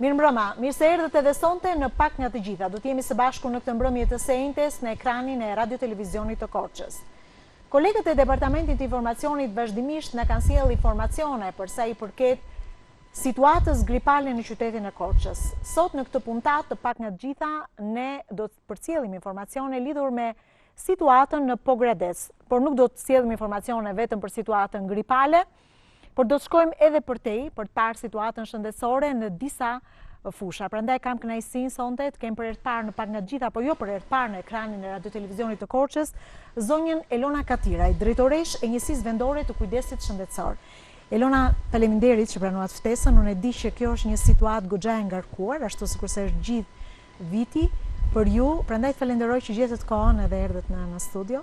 Mirëmbrëma, mirë se erdhët edhe sonte në Pak nga të gjitha. Do t'jemi së bashku në këtë mbrëmje të sejntes në ekranin e radio-televizionit të Korçës. Kolegët e Departamentit të Informacionit vazhdimisht në kanë sjellë informacione përsa i përket situatës gripale në qytetin e Korçës. Sot në këtë puntat të Pak nga të gjitha, ne do të përcjellim informacione lidhur me situatën në Pogradec, por nuk do të sjellim informacione vetëm për situatën gripale, por do të shkojmë edhe për të parë situatën shëndetësore në disa fusha. Prandaj kam kënaqësinë sonte të kem për herë të parë në Pak nga të gjitha, apo jo për herë të parë në ekranin e radio-televizionit të Korçës, zonjën Elona Katiraj, drejtoresh e njësisë vendore të kujdesit shëndetësor. Elona, faleminderit që pranuat ftesën. Unë e di që kjo është një situatë goxha e ngarkuar, ashtu sikurse është gjithë viti për ju, prandaj falenderoj që gjetët kohën edhe erdhët në studio.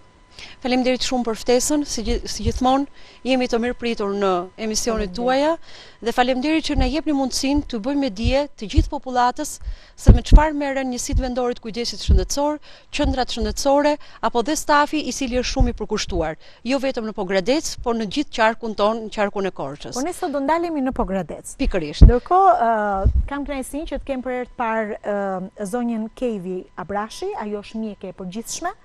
Faleminderit shumë për ftesën, si gjithmonë jemi të mirëpritur në emisionet tuaja dhe faleminderit që na jepni mundësinë të bëjmë me dije të gjithë popullatës se me çfarë merren njësitë vendore të kujdesit shëndetësor, qendrat shëndetësore apo dhe stafi i cili është shumë i përkushtuar, jo vetëm në Pogradec, por në gjithë qarkun tonë, në qarkun e Korçës. Po ne sot do ndalemi në Pogradec. Pikërisht. Ndërkohë kam kënaqësinë që të kem për herë të parë zonjën Kevi Abrashi, ajo është mjeke e përgjithshme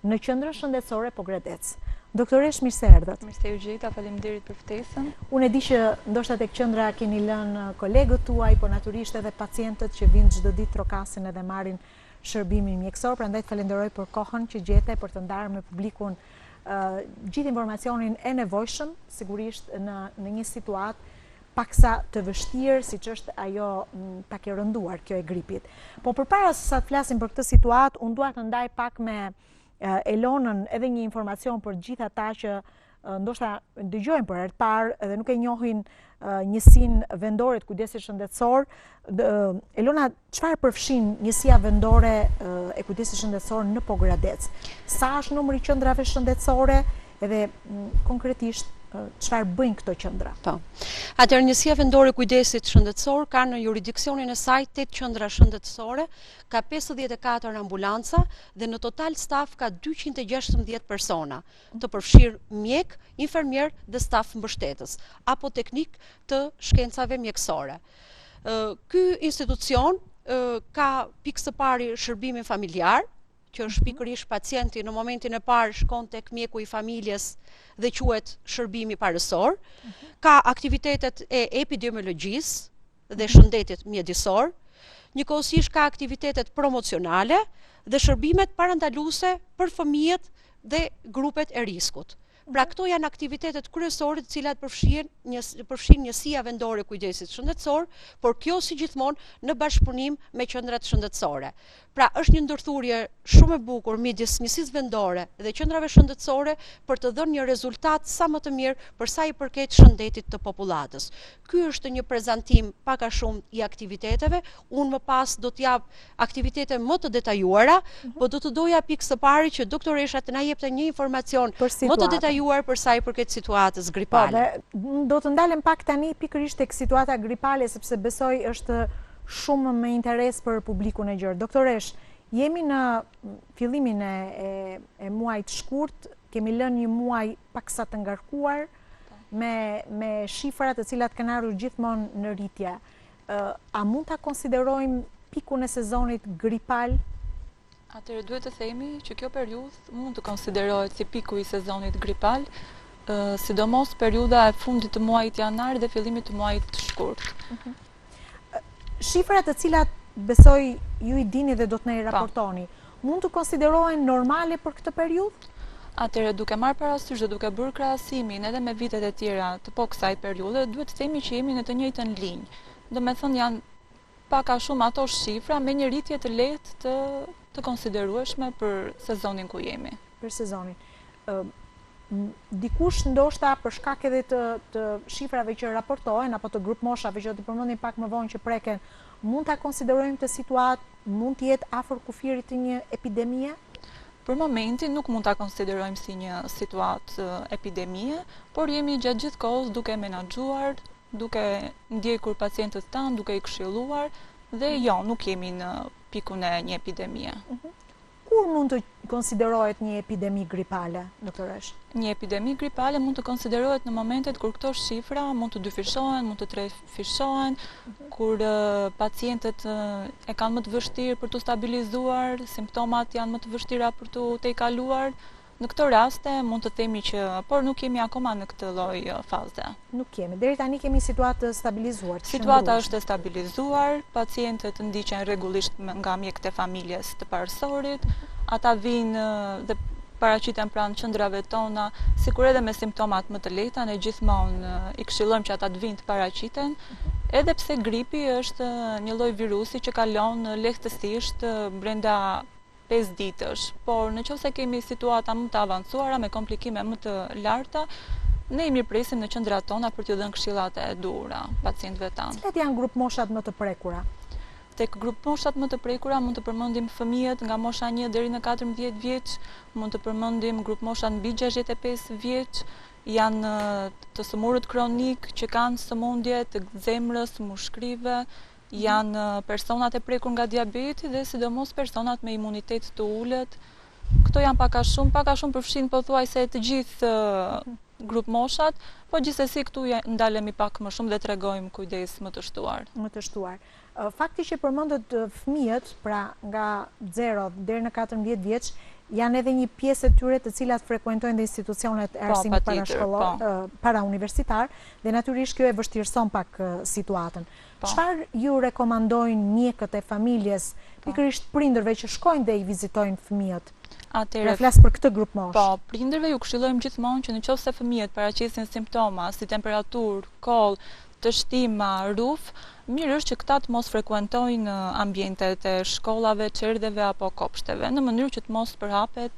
në qendrën shëndetësore Pogradec. Doktoresh, mirë se erdhët. Mirë se u gjeta, faleminderit për ftesën. Unë e di që ndoshta tek qendra keni lënë kolegët tuaj, po natyrisht edhe pacientët që vinë çdo ditë trokasin edhe marrin shërbimin mjekësor, prandaj të falenderoj për kohën që gjete për të ndarë me publikun gjithë informacionin e nevojshëm, sigurisht në një situatë paksa të vështirë, siç është ajo pak e rënduar kjo e gripit. Po përpara se sa të flasim për këtë situatë, unë dua të ndaj pak me Elonën edhe një informacion për gjithë ata që ndoshta dëgjojnë për herë të parë edhe nuk e njohin njësinë vendore të kujdesit shëndetësor. Elona, çfarë përfshin njësia vendore e kujdesit shëndetësor në Pogradec? Sa është numri i qendrave shëndetësore edhe konkretisht çfarë bëjnë këto qendra? Po. Atëherë njësia vendore e kujdesit shëndetësor ka në jurisdiksionin e saj 8 qendra shëndetësore, ka 54 ambulanca dhe në total staf ka 216 persona, të përfshirë mjek, infermier dhe staf mbështetës apo teknik të shkencave mjekësore. Ky institucion ka pikë së pari shërbimin familjar, që është pikërisht pacienti në momentin e parë shkon tek mjeku i familjes dhe quhet shërbimi parësor, ka aktivitetet e epidemiologjisë dhe shëndetit mjedisor, njëkohësisht ka aktivitetet promocionale dhe shërbimet parandaluese për fëmijët dhe grupet e riskut. Pra këto janë aktivitetet kryesore të cilat përfshin njësia vendore e kujdesit shëndetësor, por kjo si gjithmonë në bashkëpunim me qendrat shëndetësore. Pra është një ndërthurje shumë e bukur midis njësisë vendore dhe qendrave shëndetësore për të dhënë një rezultat sa më të mirë për sa i përket shëndetit të popullatës. Ky është një prezantim pak a shumë i aktiviteteve, unë më pas do të jap aktivitete më të detajuara, por do të doja pikë së pari që doktoresha të na jepte një informacion më të detajuar për sa i përket situatës gripale. Do të ndalem pak tani pikërisht tek situata gripale, sepse besoj është shumë me interes për publikun e gjerë. Doktoresh, jemi në fillimin e muajit shkurt, kemi lënë një muaj paksa të ngarkuar me shifra të cilat kanë ardhur gjithmonë në rritje. A mund ta konsiderojmë pikun e sezonit gripal? Atëherë duhet të themi që kjo periudhë mund të konsiderohet si piku i sezonit gripal, sidomos periudha e fundit të muajit janar dhe fillimit të muajit shkurt. Shifrat të cilat besoj ju i dini dhe do të na i raportoni, mund të konsiderohen normale për këtë periudhë? Atëherë duke marrë parasysh dhe duke bërë krahasimin edhe me vitet e tjera të kësaj periudhe, duhet të themi që jemi në të njëjtën linjë. Domethënë janë pak a shumë ato shifra me një rritje të lehtë të konsiderueshme për sezonin ku jemi. Për sezonin. Dikush ndoshta për shkak edhe të shifrave që raportohen apo të grup moshave që do të përmendim pak më vonë që preken, mund ta konsiderojmë këtë situatë mund të jetë afër kufirit të një epidemie? Për momentin nuk mund ta konsiderojmë si një situatë epidemie, por jemi gjatë gjithë kohës duke menaxhuar, duke ndjekur pacientët tanë, duke i këshilluar dhe jo, nuk jemi në pikun e një epidemie. Ku kur mund të konsiderohet një epidemi gripale, doktoresh? Një epidemi gripale mund të konsiderohet në momentet kur këto shifra mund të dyfishohen, mund të trefishohen, kur pacientët e kanë më të vështirë për të stabilizuar, simptomat janë më të vështira për të tejkaluar. Në këto raste mund të themi që, por nuk jemi akoma në këtë lloj faze. Nuk kemi. Deri tani kemi situatë të stabilizuar. Situata është e stabilizuar, pacientët ndiqen rregullisht nga mjekët e familjes të parësorit, ata vinë dhe paraqiten pranë qendrave tona, sikur edhe me simptomat më të lehta, ne gjithmonë i këshillojmë që ata të vinë të paraqiten, edhe pse gripi është një lloj virusi që kalon lehtësisht brenda 5 ditësh, por në qoftë se kemi situata më të avancuara me komplikime më të larta, ne i mirëpresim në qendrat tona për t'ju dhënë këshillat e duhura pacientëve tanë. Cilat janë grup moshat më të prekura? Tek grup moshat më të prekura mund të përmendim fëmijët nga mosha 1 deri në 14 vjeç, mund të përmendim grup moshat mbi 65 vjeç, janë të sëmurët kronik që kanë sëmundje të zemrës, mushkrive, janë personat e prekur nga diabeti dhe sidomos personat me imunitet të ulët. Këto janë pak a shumë përfshin pothuajse të gjithë grup moshat, po gjithsesi këtu ndalemi pak më shumë dhe tregojmë kujdes më të shtuar. Më të shtuar. Fakti që përmendët fëmijët, pra nga 0 deri në 14 vjeç, janë edhe një pjesë e tyre të cilat frekuentojnë dhe institucionet e arsimit para universitar, dhe natyrisht kjo e vështirëson pak situatën. Çfarë ju rekomandojnë mjekët e familjes, pikërisht prindërve që shkojnë dhe i vizitojnë fëmijët? Pra flas për këtë grup mosh. Po, prindërve ju këshillojmë gjithmonë që nëse fëmijët paraqesin simptoma si temperaturë, koll, të shtima, ruf, mirë është që këta të mos frekuentojnë ambientet e shkollave, çerdheve apo kopshteve, në mënyrë që të mos përhapet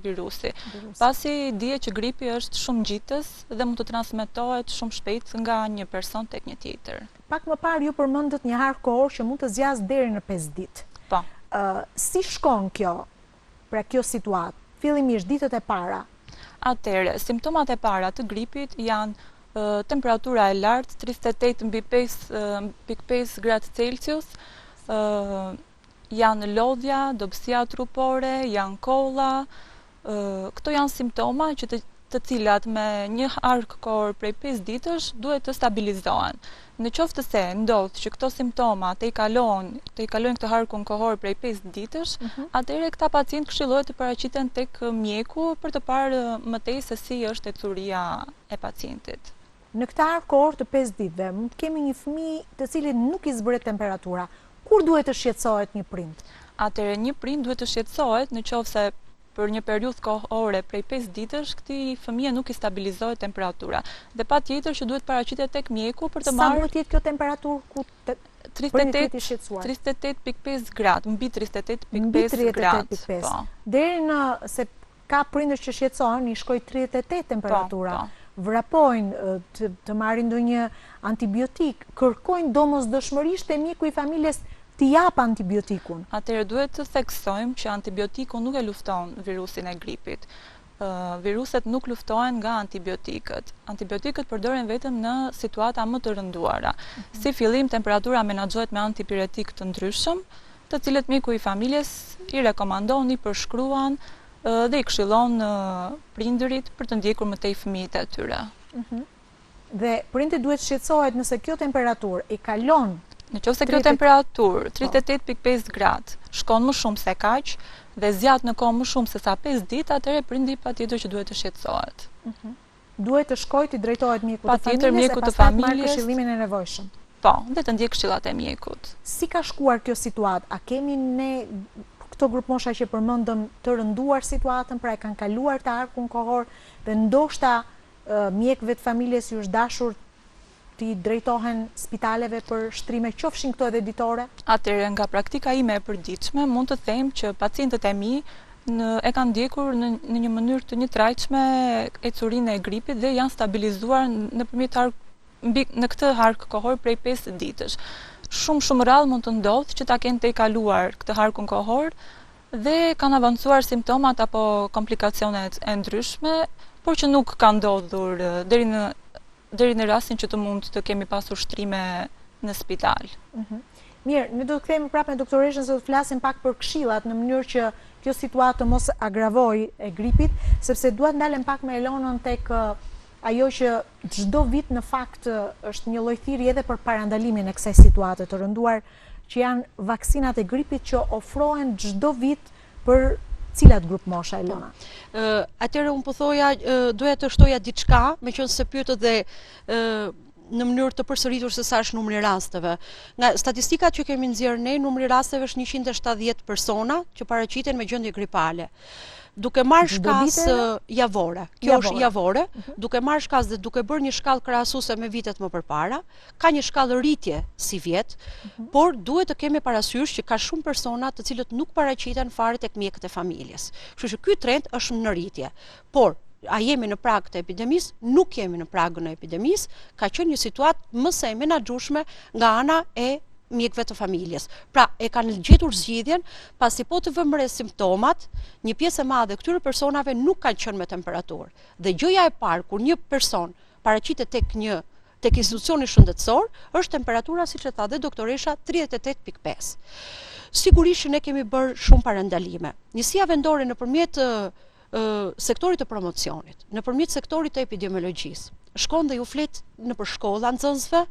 virusi. Pasi dihet që gripi është shumë ngjitës dhe mund të transmetohet shumë shpejt nga një person tek një tjetër. Pak më parë ju përmendët një harë kohor që mund të zjas deri në 5 ditë. Po. Si shkon kjo? Pra kjo situatë, fillimisht ditët e para? Atëherë, simptomat e para të gripit janë temperatura e lartë, 38 mbi 5.5 gradë Celsius, janë lodhja, dobësia trupore, janë kolla. Këto janë simptoma që të cilat me një ark kohor prej 5 ditësh duhet të stabilizohen. Në qoftë se ndodh që këto simptoma të i kalojnë këtë harkun kohor prej 5 ditësh, atëherë këta pacient këshillohet të paraqiten tek mjeku për të parë më tej se si është ecuria e pacientit. Në këtë harë kohor të 5 ditëve, mund të kemi një fëmijë të cilit nuk i zbret temperatura. Kur duhet të shqetësohet një prind? Atëherë një prind duhet të shqetësohet në qoftë se për një periudhë kohore prej 5 ditësh këtij fëmijë nuk i stabilizohet temperatura. Dhe patjetër që duhet paraqitet tek mjeku për të marrë. Sa mund të jetë kjo temperaturë ku 38.5 gradë, mbi 38.5 gradë. Deri në se ka prindër që shqetësohen, i shkoj 38 temperatura. Vrapojnë të marrin ndonjë antibiotik, kërkojnë domosdoshmërisht te mjeku i familjes të jap antibiotikun. Atëherë duhet të theksojmë që antibiotiku nuk e lufton virusin e gripit. Viruset nuk luftohen nga antibiotikët. Antibiotikët përdoren vetëm në situata më të rënduara. Si fillim, temperatura menaxhohet me antipiretik të ndryshëm, të cilët mjeku i familjes i rekomandon, i përshkruan dhe i këshillon prindërit për të ndjekur më tej fëmijët e tyre. Dhe prindi duhet shqetësohet nëse kjo temperaturë i kalon. Në qoftë se kjo temperaturë 38.5 gradë shkon më shumë se kaq dhe zgjat në kohë më shumë se sa 5 ditë, atëherë prindi patjetër që duhet të shqetësohet. Duhet të shkojë të drejtohet mjekut të familjes, marrë këshillimin e nevojshëm. Po, dhe të ndjek këshillat e mjekut. Si ka shkuar kjo situatë? A kemi ne këto grup mosha që përmendëm të rënduar situatën, pra e kanë kaluar të arkun kohor dhe ndoshta mjekëve të familjes ju është dashur të drejtohen spitaleve për shtrime, qofshin këto edhe ditore? Atëherë, nga praktika ime e përditshme, mund të them që pacientët e mi e kanë ndjekur në një mënyrë të njëtrajtshme ecurinë e gripit dhe janë stabilizuar në këtë hark kohor prej 5 ditësh. Shumë rrallë mund të ndodhë që ta kenë të i kaluar këtë harkun kohor dhe kanë avancuar simptomat apo komplikacionet e ndryshme, por që nuk kanë ndodhur deri në rastin që të mund të kemi pasur shtrime në spital. Mirë, ne do të kthehemi prapë me doktoreshën se do të flasim pak për këshillat në mënyrë që kjo situatë mos agravoj e gripit, sepse duhet ndalem pak me Elonën tek ajo që çdo vit në fakt është një lloj thirrje edhe për parandalimin e kësaj situate të rënduar, që janë vaksinat e gripit që ofrohen çdo vit për cilat grup mosha, Elona? Atëherë unë po thoja, doja të shtoja diçka, meqense pyetët dhe në mënyrë të përsëritur se sa është numri i rasteve. Nga statistikat që kemi nxjerrë ne, numri i rasteve është 170 persona që paraqiten me gjendje gripale. Duke marrë shkas javore, kjo është javore, duke marrë shkas dhe duke bërë një shkallë krahasuese me vitet më përpara, ka një shkallë rritje si vjet, por duhet të kemi parasysh që ka shumë persona të cilët nuk paraqiten fare tek mjekët e familjes. Kështu që ky trend është në rritje. Por a jemi në prag të epidemisë? Nuk jemi në pragën e epidemisë, ka qenë një situatë më së menaxhueshme nga ana e mjekëve të familjes. Pra, e kanë gjetur zgjidhjen, pasi po të vëmë re simptomat, një pjesë e madhe këtyre personave nuk kanë qenë me temperaturë. Dhe gjëja e parë kur një person paraqitet tek institucioni shëndetësor, është temperatura, siç e tha dhe doktoresha, 38.5. Sigurisht ne kemi bërë shumë parandalime. Njësia vendore nëpërmjet sektorit të promocionit, nëpërmjet sektorit të epidemiologjisë, shkon dhe ju flet nëpër shkolla nxënësve,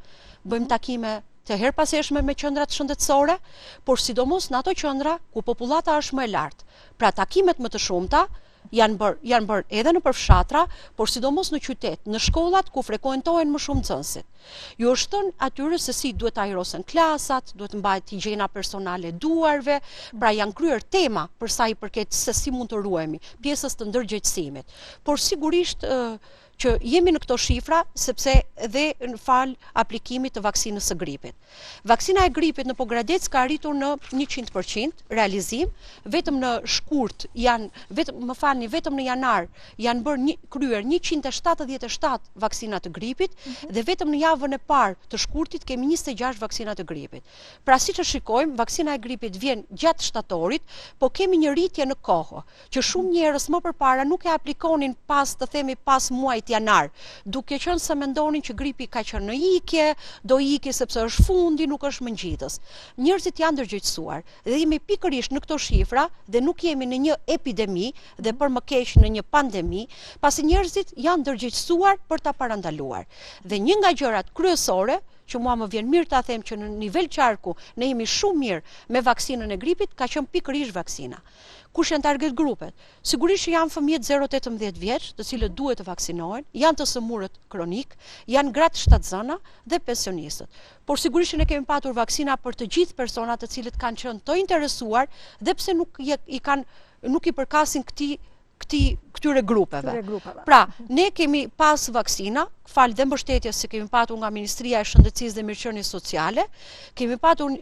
bëjmë takime të herpaseshme me qendrat shëndetësore, por sidomos në ato qendra ku popullata është më e lartë. Pra takimet më të shumta janë bërë edhe në përfshatra, por sidomos në qytet, në shkollat ku frekuentohen më shumë nxënësit. Ju është thënë atyre se si duhet ajrosen klasat, duhet mbahet higjiena personale duarve, pra janë kryer tema për sa i përket se si mund të ruhemi, pjesës të ndërgjegjësimit. Por sigurisht që jemi në këto shifra, sepse edhe në fal aplikimit të vaksinës së gripit. Vaksina e gripit në Pogradec ka arritur në 100% realizim, vetëm në shkurt vetëm në janar janë bërë kryer 177 vaksina të gripit dhe vetëm në javën e parë të shkurtit kemi 26 vaksina të gripit. Pra siç e shikojmë, vaksina e gripit vjen gjatë shtatorit, po kemi një rritje në kohë, që shumë njerëz më përpara nuk e aplikonin pas muajit janar, duke qenë se mendonin që gripi ka qenë në ikje, do ikje sepse është fundi, nuk është më ngjitës. Njerëzit janë ndërgjegjësuar dhe jemi pikërisht në këto shifra dhe nuk jemi në një epidemi dhe për më keq në një pandemi, pasi njerëzit janë ndërgjegjësuar për ta parandaluar. Dhe një nga gjërat kryesore që mua më vjen mirë ta them që në nivel qarku ne jemi shumë mirë me vaksinën e gripit, ka qenë pikërisht vaksina. Kush janë target grupet? Sigurisht që janë fëmijët 0-18 vjeç, të cilët duhet të vaksinohen, janë të sëmurët kronik, janë gratë shtatzëna dhe pensionistët. Por sigurisht që ne kemi patur vaksina për të gjithë personat të cilët kanë qenë të interesuar dhe pse nuk i përkasin këtyre grupeve. Pra, ne kemi pas vaksina, fal dhe mbështetjes që kemi patur nga Ministria e Shëndetësisë dhe Mirëqenies Sociale, kemi patur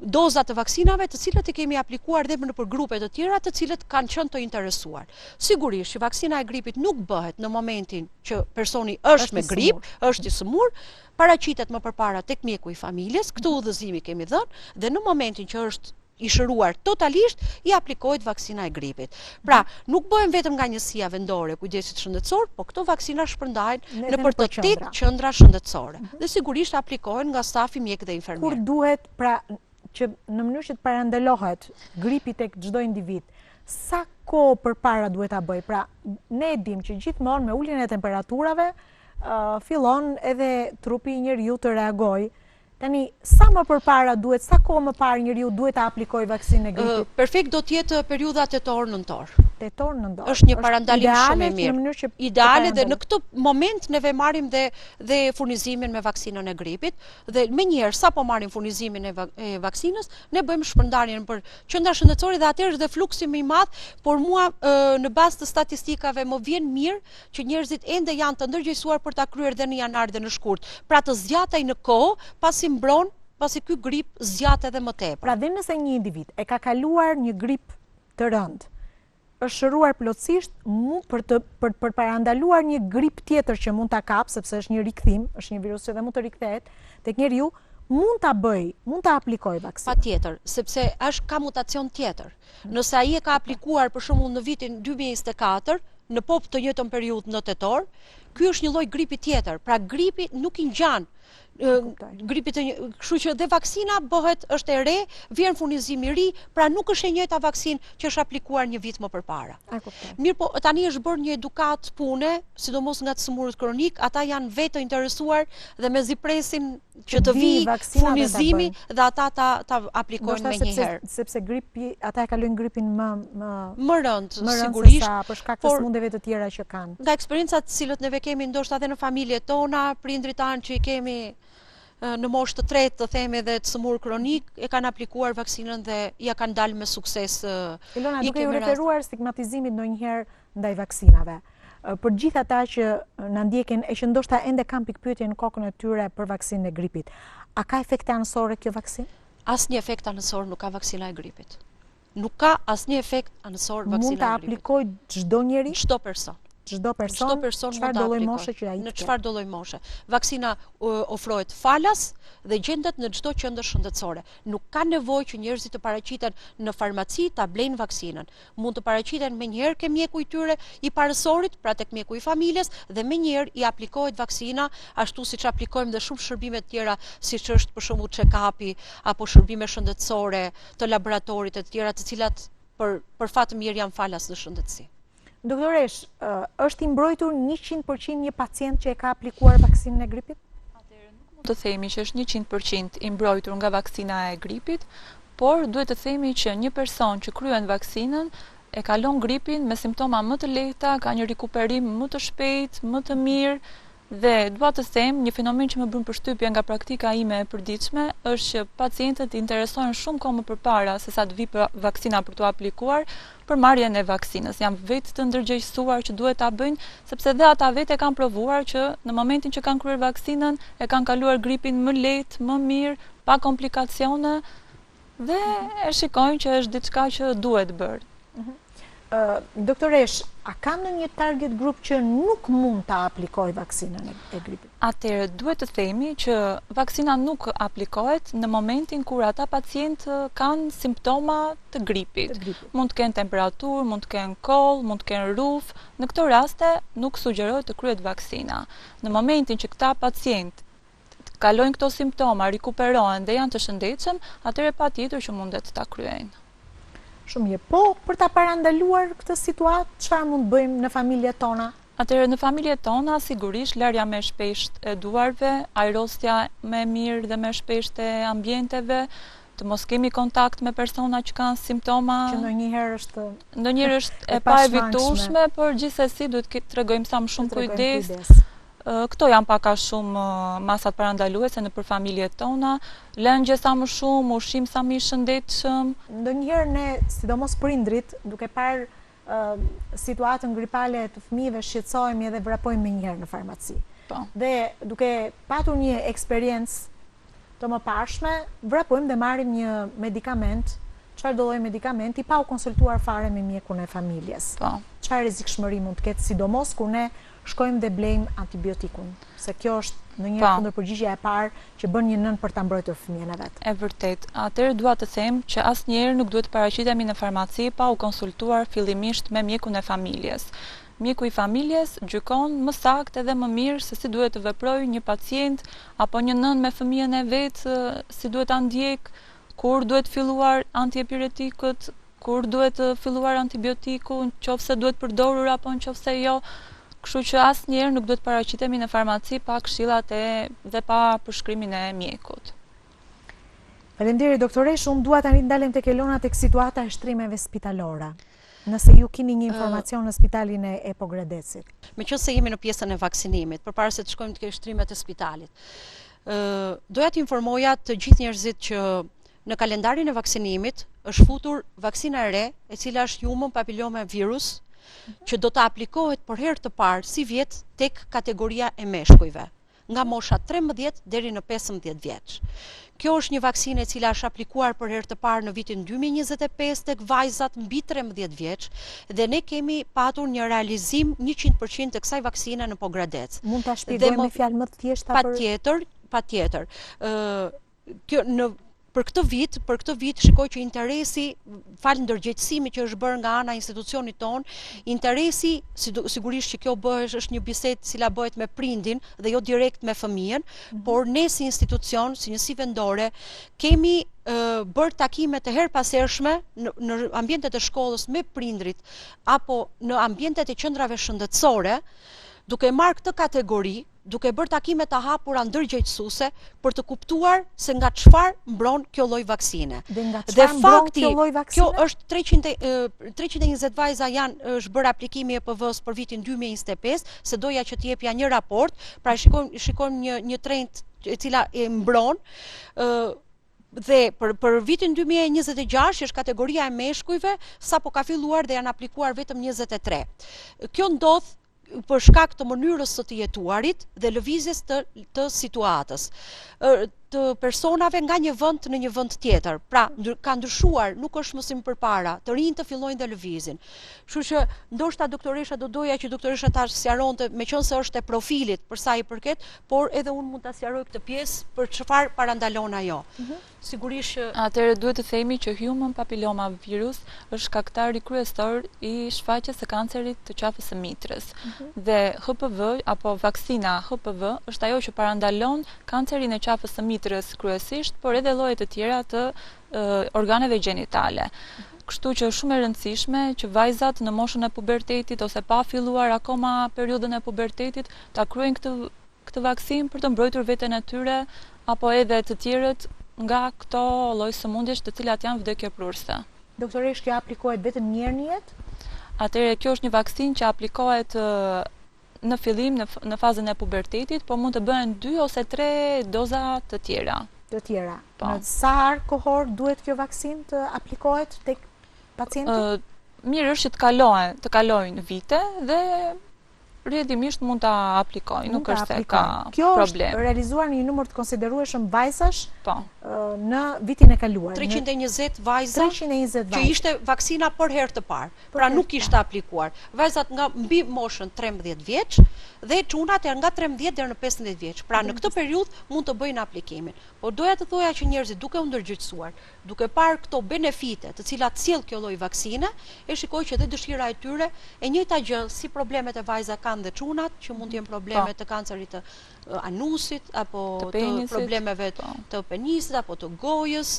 doza të vaksinave të cilat i kemi aplikuar dhe në për grupe të tjera të cilët kanë qenë të interesuar. Sigurisht që vaksina e gripit nuk bëhet në momentin që personi është me grip, është i sëmur, paraqitet më përpara tek mjeku i familjes, këtë udhëzimi kemi dhënë dhe në momentin që është i shëruar totalisht, i aplikohet vaksina e gripit. Pra, nuk bëhen vetëm nga njësia vendore kujdesit shëndetësor, po këto vaksina shpërndahen në për të 8 qendra shëndetësore. Dhe sigurisht aplikohen nga stafi mjek dhe infermier. Kur duhet, pra, që në mënyrë që të parandalohet gripi tek çdo individ, sa kohë përpara duhet ta bëj? Pra, ne e dim që gjithmonë me uljen e temperaturave fillon edhe trupi i njeriu të reagojë. Tani, sa më përpara duhet, sa kohë më parë njeriu duhet ta aplikojë vaksinën e gripit? Perfekt do të jetë periudha tetor-nëntor. Tetor-nëntor. Është një parandalim shumë i mirë. Ideale dhe në këtë moment neve marrim dhe furnizimin me vaksinën e gripit dhe menjëherë sapo marrim furnizimin e vaksinës, ne bëjmë shpërndarjen për qendra shëndetësore dhe atëherë është dhe fluksi më i madh, por mua në bazë të statistikave më vjen mirë që njerëzit ende janë të ndërgjegjësuar për ta kryer dhe në janar dhe në shkurt. Pra të zgjatej në kohë, pasi mbron, pasi ky grip zgjat edhe më tepër. Pra dhe nëse një individ e ka kaluar një grip të rënd, është shëruar plotësisht për parandaluar një grip tjetër që mund ta kap, sepse është një rikthim, është një virus që dhe mund të rikthehet tek njeriu, mund ta bëj, mund ta aplikoj vaksinë. Patjetër, sepse ka mutacion tjetër. Nëse ai e ka aplikuar për shembull në vitin 2024, në pop të njëjtën periudhë në tetor, ky është një lloj gripi tjetër. Pra gripi nuk i ngjan gripit kështu që dhe vaksina bëhet është e re, vjen furnizimi i ri, pra nuk është e njëjta vaksinë që është aplikuar një vit më përpara. Mirë po, tani është bërë një edukat pune, sidomos nga të sëmurët kronik, ata janë vetë interesuar dhe mezi presin që të vi furnizimi dhe ata ta aplikojnë me njëherë. Sepse gripi, ata e kalojnë gripin më rënd, sigurisht, për shkak të smundjeve të tjera që kanë. Nga eksperiencat cilët neve kemi ndoshta edhe në familjet tona, prindrit tanë që i kemi në moshë të tretë, të themi dhe të sëmur kronik, e kanë aplikuar vaksinën dhe ja kanë dalë me sukses. Ilona, duke ju referuar stigmatizimit ndonjëherë ndaj vaksinave, për gjithë ata që na ndjekin e që ndoshta ende kanë pikpyetje në kokën e tyre për vaksinën e gripit, a ka efekte anësore kjo vaksinë? Asnjë efekt anësor nuk ka vaksina e gripit. Nuk ka asnjë efekt anësor vaksina e gripit. Mund ta aplikojë çdo njeri? Çdo person. Çdo person çfarë do lloj moshe që ai në çfarë do lloj moshe. Vaksina ofrohet falas dhe gjendet në çdo qendër shëndetësore. Nuk ka nevojë që njerëzit të paraqiten në farmaci ta blejnë vaksinën. Mund të paraqiten menjëherë ke mjeku i tyre i parësorit, pra tek mjeku i familjes, dhe menjëherë i aplikohet vaksina ashtu siç aplikojmë dhe shumë shërbime të tjera, siç është për shembull check-upi apo shërbime shëndetësore të laboratorit e të tjera, të cilat për fat të mirë janë falas në shëndetësi. Doktoresh, është i mbrojtur 100% një pacient që e ka aplikuar vaksinën e gripit? Atëherë nuk mund të themi që është 100% i mbrojtur nga vaksina e gripit, por duhet të themi që një person që kryen vaksinën e kalon gripin me simptoma më të lehta, ka një rikuperim më të shpejt, më të mirë, dhe dua të them një fenomen që më bën përshtypje nga praktika ime e përditshme është që pacientët interesojnë shumë kohë më përpara se sa të vi vaksina për t'u aplikuar për marrjen e vaksinës. Janë vetë të ndërgjegjësuar që duhet ta bëjnë, sepse dhe ata vetë e kanë provuar që në momentin që kanë kryer vaksinën e kanë kaluar gripin më lehtë, më mirë, pa komplikacione dhe e shikojnë që është diçka që duhet bërë. Doktoresh, a ka ndonjë target group që nuk mund ta aplikojë vaksinën e gripit? Atëherë duhet të themi që vaksina nuk aplikohet në momentin kur ata pacientë kanë simptoma të gripit. Mund të kenë temperaturë, mund të kenë koll, mund të kenë rruf. Në këto raste nuk sugjerohet të kryhet vaksina. Në momentin që këta pacientë kalojnë këto simptoma, rikuperohen dhe janë të shëndetshëm, atëherë patjetër që mundet ta kryejnë. Shumë mirë. Po, për ta parandaluar këtë situatë, çfarë mund bëjmë në familjet tona? Atëherë në familjet tona sigurisht larja më shpeshtë e duarve, ajrosja më e mirë dhe më shpeshtë e ambienteve, të mos kemi kontakt me persona që kanë simptoma që ndonjëherë është e pa evitueshme, por gjithsesi duhet të tregojmë sa më shumë kujdes. Këto janë pak a shumë masat parandaluese nëpër familjet tona, lëngje sa më shumë, ushqim sa më i shëndetshëm. Ndonjëherë ne, sidomos prindrit, duke parë situatën gripale të fëmijëve, shqetësohemi edhe vrapojmë menjëherë në farmaci. Dhe duke patur një eksperiencë të mëparshme, vrapojmë dhe marrim një medikament, çfarë do lloj medikamenti, pa u konsultuar fare me mjekun e familjes. Çfarë rrezikshmëri mund të ketë, sidomos kur ne shkojmë dhe blejmë antibiotikun, se kjo është ndonjëherë kundërpërgjigja e parë që bën një nën për ta mbrojtur fëmijën e vet. E vërtet. Atëherë dua të them që asnjëherë nuk duhet të paraqitemi në farmaci pa u konsultuar fillimisht me mjekun e familjes. Mjeku i familjes gjykon më saktë edhe më mirë se si duhet të veprojë një pacient apo një nën me fëmijën e vet, si duhet ta ndjek, kur duhet filluar antiepiretikët, kur duhet filluar antibiotiku, nëse duhet përdorur apo nëse jo. Kështu që asnjëherë nuk duhet paraqitemi në farmaci pa këshillat dhe pa përshkrimin e mjekut. Faleminderit doktoresh, unë dua tani ndalem tek Ilona tek situata e shtrimeve spitalore. Nëse ju keni një informacion në spitalin e Pogradecit. Meqense jemi në pjesën e vaksinimit, përpara se të shkojmë tek shtrimet e spitalit. Doja të informoja të gjithë njerëzit që në kalendarin e vaksinimit është futur vaksina e re, e cila është human papilloma virus, që do të aplikohet për herë të parë si vjet tek kategoria e meshkujve, nga mosha 13 deri në 15 vjeç. Kjo është një vaksinë e cila është aplikuar për herë të parë në vitin 2025 tek vajzat mbi 13 vjeç dhe ne kemi patur një realizim 100% të kësaj vaksine në Pogradec. Mund ta shpjegojmë me fjalë më të thjeshta? Patjetër. Kjo për këtë vit shikoj që interesi, falë ndërgjegjësimi që është bërë nga ana e institucionit ton, interesi, sigurisht që kjo është një bisedë cila bëhet me prindin dhe jo direkt me fëmijën, por ne si institucion, si njësi vendore, kemi bërë takime të herpasershme në ambientet e shkollës me prindrit apo në ambientet e qendrave shëndetësore, duke marrë këtë kategori, duke bërë takime të hapura ndërgjegjësuese për të kuptuar se nga çfarë mbron kjo lloj vaksine. Dhe fakti, kjo është 320 vajza është bërë aplikimi e EPV-s për vitin 2025, se doja që t'jepja një raport, pra shikojmë një trend e cila e mbron. Dhe për vitin 2026, që është kategoria e meshkujve, sapo ka filluar dhe janë aplikuar vetëm 23. Kjo ndodh për shkak të mënyrës së të jetuarit dhe lëvizjes të situatës, të personave nga një vend në një vend tjetër. Pra, ka ndryshuar, nuk është më si më përpara, të rinj të fillojnë dhe lëvizin. Kështu që ndoshta doktoresha do doja që doktoresha ta sqaronte, meqense është e profilit për sa i përket, por edhe unë mund ta sqaroj këtë pjesë për çfarë parandalon ajo. Sigurisht që atëherë duhet të themi që human papilloma virus është shkaktari kryesor i shfaqjes së kancerit të qafës së mitrës. Dhe HPV apo vaksina HPV është ajo që parandalon kancerin e qafës së mitrës kryesisht, por edhe lloje të tjera të organeve gjenitale. Kështu që është shumë e rëndësishme që vajzat në moshën e pubertetit ose pa filluar akoma periudhën e pubertetit ta kryejnë këtë vaksinë për të mbrojtur veten e tyre apo edhe të tjerët nga këto lloj sëmundjesh të cilat janë vdekjeprurëse. Doktoresh, kjo aplikohet vetëm një herë në jetë? Atëherë kjo është një vaksinë që aplikohet në fillim në fazën e pubertetit, por mund të bëhen 2 ose 3 doza të tjera. Në sa kohor duhet kjo vaksinë të aplikohet tek pacienti? Mirë është që të kalojnë vite dhe rrjedhimisht mund ta aplikojnë, nuk është se ka problem. Kjo është realizuar në një numër të konsiderueshëm vajzash në vitin e kaluar. 320 vajza që ishte vaksina për herë të parë, pra nuk ishte aplikuar. Vajzat nga mbi moshën 13 vjeç dhe çunat nga 13 deri në 15 vjeç. Pra në këtë periudhë mund të bëjnë aplikimin. Por doja të thoja që njerëzit duke u ndërgjegjësuar, duke parë këto benefite të cilat sjell kjo lloj vaksine, e shikoj që dhe dëshira e tyre e njëjta gjë si problemet e vajza kanë dhe çunat, që mund të jenë probleme të kancerit të anusit apo të problemeve të penisit apo të gojës,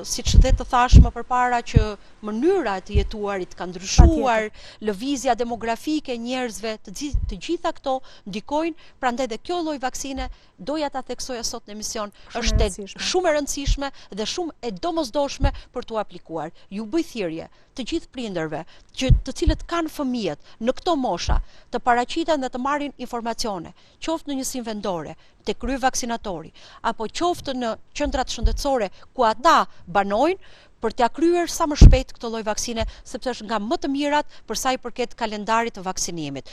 siç dhe të thash më përpara që mënyra e të jetuarit ka ndryshuar, lëvizja demografike e njerëzve, të gjitha këto ndikojnë, prandaj dhe kjo lloj vaksine doja ta theksoja sot në emision, është shumë e rëndësishme dhe shumë e domosdoshme për t'u aplikuar. Ju bëj thirrje të gjithë prindërve, të cilët kanë fëmijët në këto mosha, të paraqiten dhe të marrin informacione, qoftë në njësinë vendore, te krye vaksinatori, apo qoftë në qendrat shëndetësore ku ata banojnë, për t'ia kryer sa më shpejt këtë lloj vaksine, sepse është nga më të mirat për sa i përket kalendarit të vaksinimit.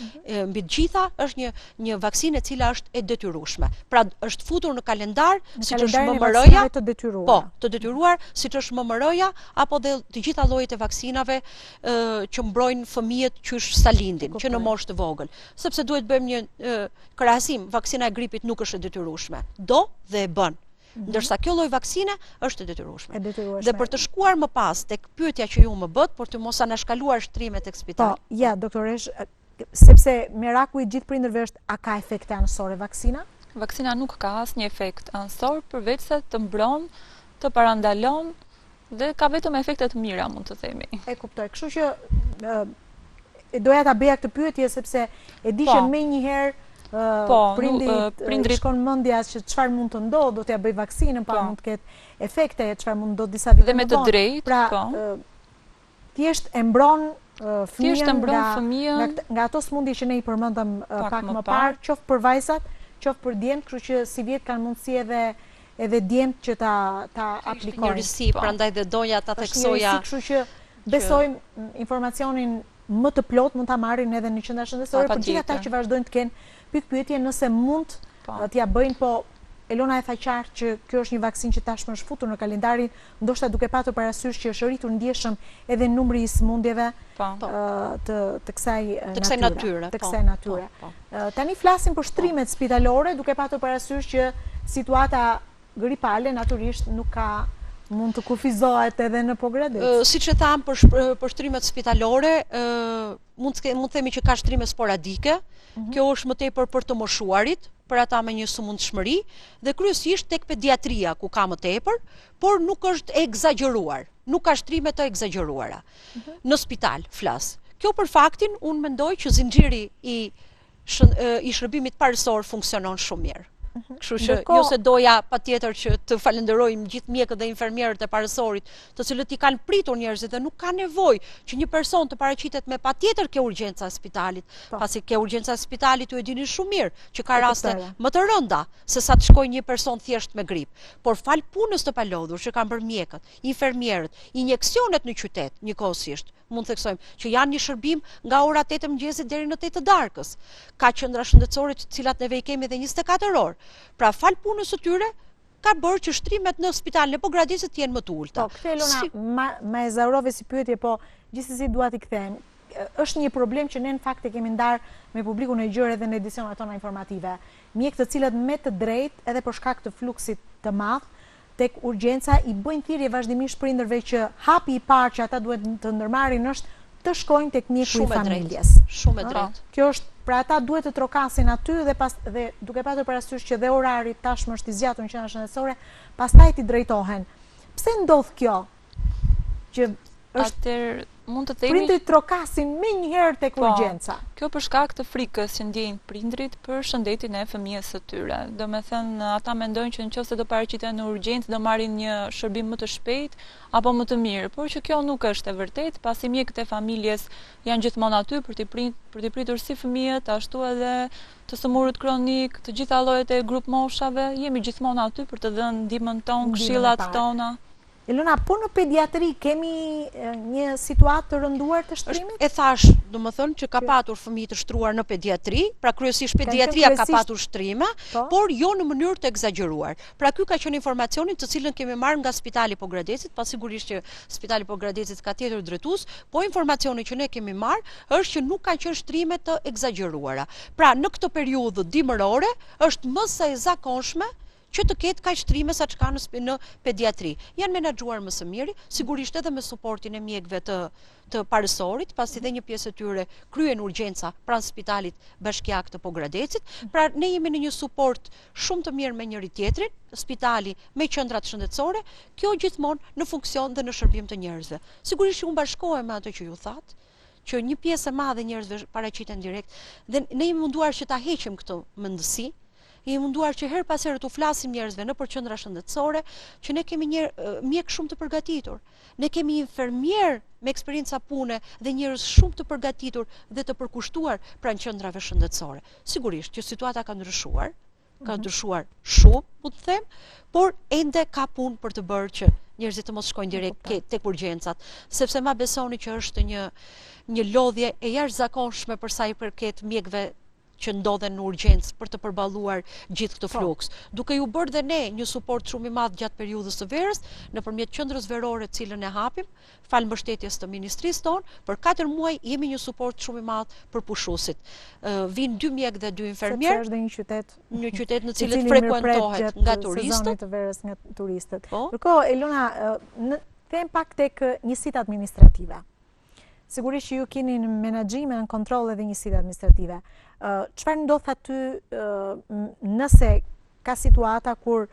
Mbi të gjitha është një vaksinë e cila është e detyrueshme. Pra është futur në kalendar, siç është MMR-ja, të detyruar, siç është MMR-ja apo dhe të gjitha llojet e vaksinave që mbrojnë fëmijët qysh sa lindin, që në moshë të vogël. Sepse duhet bëjmë një krahasim, vaksina e gripit nuk është e detyrueshme. Do dhe e bën. Ndërsa kjo lloj vaksine është e detyrueshme. Dhe për të shkuar më pas tek pyetja që ju më bët, por të mos anashkaluar shtrimet tek spitali. Ja, doktoresh, sepse miraku i gjithë prindërve është, a ka efekte anësore vaksina? Vaksina nuk ka asnjë efekt anësor, përveç se të mbron, të parandalon dhe ka vetëm efekte të mira, mund të themi. E kuptoj. Kështu që doja ta bëja këtë pyetje sepse e di që menjëherë prindrit shkon mendja që çfarë mund të ndodhë, do t'ja bëj vaksinën, pa mund të ketë efekte, çfarë mund të ndodhë disa vite më vonë. Dhe me të drejtë, pra, thjesht e mbron fëmijën nga ato sëmundje që ne i përmendëm pak më parë, qoftë për vajzat, qoftë për djemt, kështu që si vjet kanë mundësi edhe djemt që ta aplikojnë. Një risi, prandaj dhe doja ta theksoja. Kështu që besojmë informacionin më të plot mund ta marrin edhe në qendra shëndetësore, për gjithë ata që vazhdojnë të kenë pyetje nëse mund t'ja bëjnë, po Elona e tha qartë që kjo është një vaksinë që tashmë është futur në kalendarin, ndoshta duke patur parasysh që është rritur ndjeshëm edhe numri i sëmundjeve të kësaj natyre. Tani flasim për shtrimet spitalore, duke patur parasysh që situata gripale natyrisht nuk ka Mund të kufizohet edhe në Pogradec. Siç e tham për shtrimet spitalore, mund të themi që ka shtrime sporadike. Kjo është më tepër për të moshuarit, për ata me një sëmundshmëri, dhe kryesisht tek pediatria ku ka më tepër, por nuk është egzageruar. Nuk ka shtrime të egzageruara. Në spital flas. Kjo për faktin unë mendoj që zinxhiri i shërbimit parësor funksionon shumë mirë. Kështu që jo se doja patjetër që të falenderojmë gjithë mjekët dhe infermierët e parësorit, të cilët i kanë pritur njerëzit dhe nuk ka nevojë që një person të paraqitet me patjetër ke urgjenca e spitalit, pasi ke urgjenca e spitalit ju e dini shumë mirë që ka raste më të rënda se sa të shkojë një person thjesht me grip. Por fal punës të palodhur që kanë bërë mjekët, infermierët, injeksionet në qytet njëkohësisht, mund të theksojmë që janë një shërbim nga ora 8 e mëngjesit deri në 8 të darkës. Ka qendra shëndetësore të cilat neve i kemi edhe 24 orë. Pra fal punës së tyre ka bërë që shtrimet në spitalin e Pogradecit të jenë më të ulta. Po, këtë Elona, ma e zarove si pyetje, po gjithsesi dua t'i kthem. Është një problem që ne në fakt e kemi ndarë me publikun e gjerë edhe në edicionet tona informative. Mjekë të cilët me të drejtë edhe për shkak të fluksit të madh tek urgjenca i bëjnë thirrje vazhdimisht prindërve që hapi i parë që ata duhet të ndërmarrin është të shkojnë tek mjeku i familjes. Shumë e drejtë. Kjo është, pra ata duhet të trokasin aty dhe duke patur parasysh që dhe orari tashmë është i zgjatur në qendra shëndetësore, pastaj ti drejtohen. Pse ndodh kjo? Që është mund të themi prindrit trokasin me njëherë tek urgjenca. Kjo për shkak të frikës që ndjejnë prindrit për shëndetin e fëmijës së tyre. Domethënë ata mendojnë që nëse do paraqiten në urgjencë do marrin një shërbim më të shpejtë apo më të mirë, por që kjo nuk është e vërtetë, pasi mjekët e familjes janë gjithmonë aty për t'i pritur si fëmijët, ashtu edhe të sëmurët kronik, të gjitha llojet e grup moshave, jemi gjithmonë aty për të dhënë ndihmën tonë, këshillat tona. Elona, po në pediatri kemi një situatë të rënduar të shtrimit? E thash, domethënë që ka patur fëmijë të shtruar në pediatri, pra kryesisht pediatria ka patur shtrime, por jo në mënyrë të egzageruar. Pra ky ka qenë informacionin të cilën kemi marrë nga Spitali Pogradecit, pasigurisht që Spitali Pogradecit ka tjetër drejtues, po informacioni që ne kemi marrë është që nuk kanë qenë shtrime të egzageruara. Pra në këtë periudhë dimërore është më së zakonshme që të ketë kaq shtrime sa që ka në pediatri. Janë menaxhuar më së miri, sigurisht edhe me suportin e mjekëve të parësorit, pasi dhe një pjesë e tyre kryen urgjenca pranë spitalit bashkiak të Pogradecit. Pra ne jemi në një suport shumë të mirë me njëri tjetrin, spitali me qendrat shëndetësore, kjo gjithmonë në funksion dhe në shërbim të njerëzve. Sigurisht që unë bashkohem me atë që ju thatë, që një pjesë e madhe njerëzve paraqiten direkt dhe ne jemi munduar që ta heqim këtë mendësi. Jemi munduar që her pas here të flasim njerëzve në qendra shëndetësore që ne kemi mjek shumë të përgatitur. Ne kemi infermier me eksperjenca pune dhe njerëz shumë të përgatitur dhe të përkushtuar pranë qendrave shëndetësore. Sigurisht që situata ka ndryshuar shumë, po të them, por ende ka punë për të bërë që njerëzit të mos shkojnë direkt tek urgjencat, sepse ma besoni që është një lodhje e jashtëzakonshme për sa i përket mjekëve që ndodhen në urgjencë për të përballuar gjithë këtë fluks. Duke ju bërë dhe ne një suport shumë i madh gjatë periudhës së verës, nëpërmjet qendrës verore të cilën e hapim, fal mbështetjes të ministrisë tonë, për 4 muaj jemi një suport shumë i madh për pushuesit. Vinë 2 mjek dhe 2 infermier. Sepse është një qytet në cilët frekuentohet nga turistët. Sezonit të verës nga turistët. Ndërkohë, Elona, them pak tek njësitë administrative. Sigurisht që ju keni në menaxhime, në kontroll edhe njësitë administrative. Çfarë ndodh aty nëse ka situata kur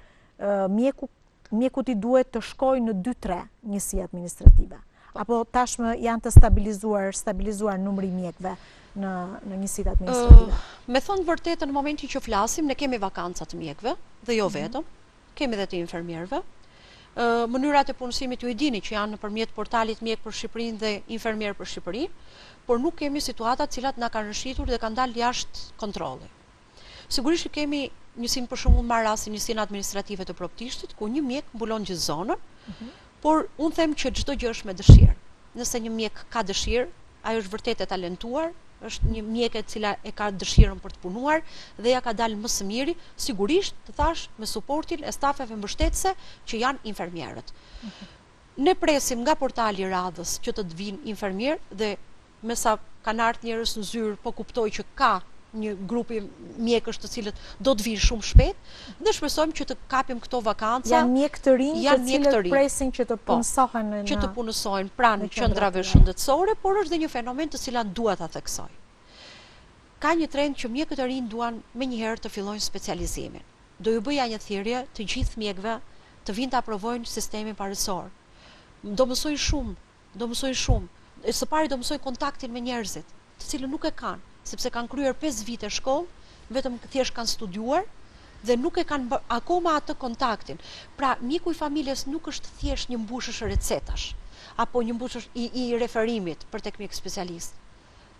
mjeku ti duhet të shkojë në 2-3 njësi administrative? Apo tashmë janë të stabilizuar numri i mjekëve në njësitë administrative? Me thënë vërtetën, në momentin që flasim, ne kemi vakanca të mjekëve dhe jo vetëm, kemi edhe të infermierëve. Mënyrat e punësimit ju e dini që janë nëpërmjet portalit Mjek për Shqipërinë dhe Infermier për Shqipërinë, por nuk kemi situata të cilat na kanë rëshitur dhe kanë dalë jashtë kontrolli. Sigurisht që kemi njësinë, për shembull, marr rastin njësinë administrative të Proptishtit, ku një mjek mbulon gjithë zonën, por unë them që çdo gjë është me dëshirë. Nëse një mjek ka dëshirë, ajo është vërtet e talentuar, është një mjek e cila e ka dëshirën për të punuar dhe ja ka dalë më së miri, sigurisht të thash me suportin e stafeve mbështetëse që janë infermierët. Ne presim nga portali radhës që të vinë infermier dhe me sa kanë ardhur njerëz në zyrë, po kuptoj që ka një grupi mjekësh të cilët do të vinë shumë shpejt dhe shpresojmë që të kapim këto vakanca. Janë mjekë të rinj të cilët presin që të punësohen që të punësohen pranë qendrave shëndetësore, por është dhe një fenomen të cilat dua ta theksoj. Ka një trend që mjekët e rinj duan menjëherë të fillojnë specializimin. Do ju bëja një thirrje të gjithë mjekëve të vinë të aprovojnë sistemin parësor. Do mësojnë shumë. Së pari do mësojnë kontaktin me njerëzit, të cilët nuk e kanë, sepse kanë kryer 5 vite shkollë, vetëm thjesht kanë studiuar dhe nuk e kanë akoma atë kontaktin. Pra, mjeku i familjes nuk është thjesht një mbushësh recetash, apo një mbushësh i referimit për tek mjek specialist.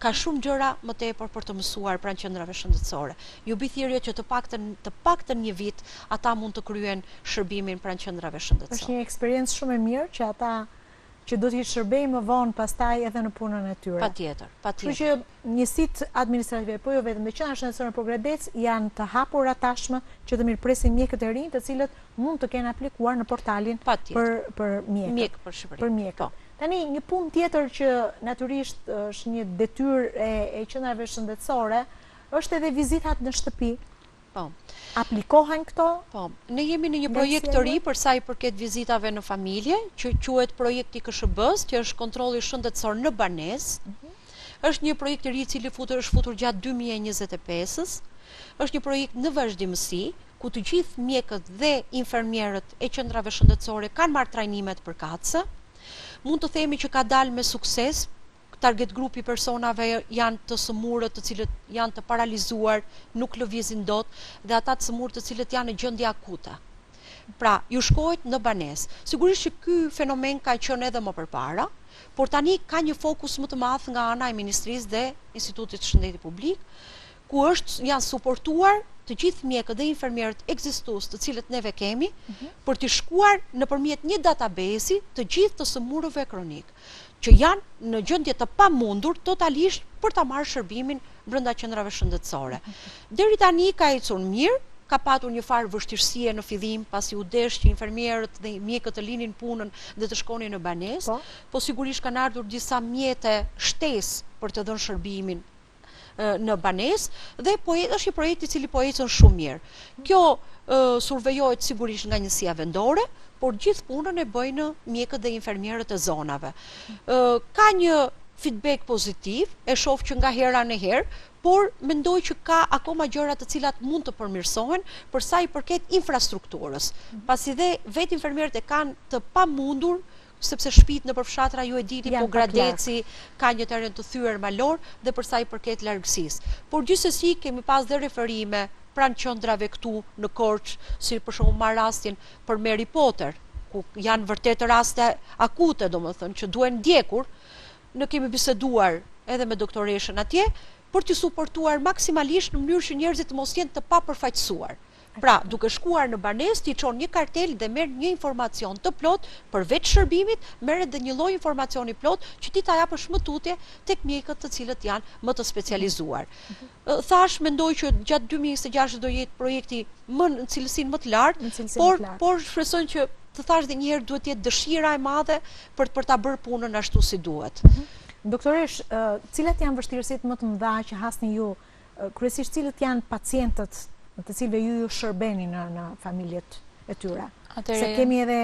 Ka shumë gjëra më tepër për të mësuar pranë qendrave shëndetësore. Ju bëj thirrje që të paktën një vit ata mund të kryen shërbimin pranë qendrave shëndetësore. Është një eksperiencë shumë e mirë që ata që do t'i shërbejnë më vonë pastaj edhe në punën e tyre. Patjetër. Kështu që njësitë administrative, po jo vetëm të qendra shëndetësore në Progredec, janë të hapura tashmë që të mirëpresin mjekët e rinj, të cilët mund të kenë aplikuar në portalin për mjekët. Mjek për Shqipëri. Për mjekët. Tani një punë tjetër që natyrisht është një detyrë e qendrave shëndetësore, është edhe vizitat në shtëpi. Po. Aplikohen këto? Po. Ne jemi në një projekt të ri për sa i përket vizitave në familje, që quhet projekti KSHB-s, që është kontrolli shëndetësor në banesë. Është një projekt i ri i cili është futur gjatë 2025-s. Është një projekt në vazhdimësi, ku të gjithë mjekët dhe infermierët e qendrave shëndetësore kanë marrë trajnimet përkatëse. Mund të themi që ka dalë me sukses. Target grupi personave janë të sëmurët të cilët janë të paralizuar, nuk lëvizin dot, dhe ata të sëmurët të cilët janë në gjendje akute. Pra, ju shkohet në banesë. Sigurisht që ky fenomen ka qenë edhe më përpara, por tani ka një fokus më të madh nga ana e Ministrisë dhe Institutit të Shëndetit Publik, ku janë suportuar të gjithë mjekët dhe infermierët ekzistues të cilët neve kemi, për të shkuar nëpërmjet një databesi të gjithë të sëmurëve kronik, që janë në gjendje të pamundur totalisht për ta marrë shërbimin brenda qendrave shëndetësore. Deri tani ka ecur mirë, ka patur një farë vështirësie në fillim, pasi u desh që infermierët dhe mjekët të linin punën dhe të shkonin në banesë, po sigurisht kanë ardhur disa mjete shtesë për të dhënë shërbimin në banesë dhe është një projekt i cili po ecën shumë mirë. Kjo survejohet sigurisht nga njësia vendore, por gjithë punën e bëjnë mjekët dhe infermierët e zonave. Ka një feedback pozitiv, e shoh që nga hera në herë, por mendoj që ka akoma gjëra të cilat mund të përmirësohen për sa i përket infrastrukturës. Pasi dhe vetë infermierët e kanë të pamundur, sepse shtëpitë në përfshatra ju e dini, po Gradeci ka një teren të thyer malor dhe për sa i përket largësisë. Por gjithsesi kemi pas dhe referime pranë qendrave këtu në Korçë, si për shembull marr rastin për Mary Potter, ku janë vërtet raste akute, domethënë që duhen ndjekur. Ne kemi biseduar edhe me doktoreshën atje për të suportuar maksimalisht në mënyrë që njerëzit të mos jenë të papërfaqësuar. Pra, duke shkuar në banesë, ti çon një kartel dhe merr një informacion të plot përveç shërbimit, merret edhe një lloj informacioni plot që ti ta japësh më tutje tek mjekët të cilët janë më të specializuar. Thash, mendoj që gjatë 2026 do jetë projekti në cilësinë më të lartë, por shpresoj që të thash edhe një herë duhet të jetë dëshira e madhe për ta bërë punën ashtu si duhet. Doktoresh, cilat janë vështirësitë më të mëdha që hasni ju, kryesisht cilët janë pacientët në të cilëve ju shërbeni në familjet e tyre? Se kemi edhe,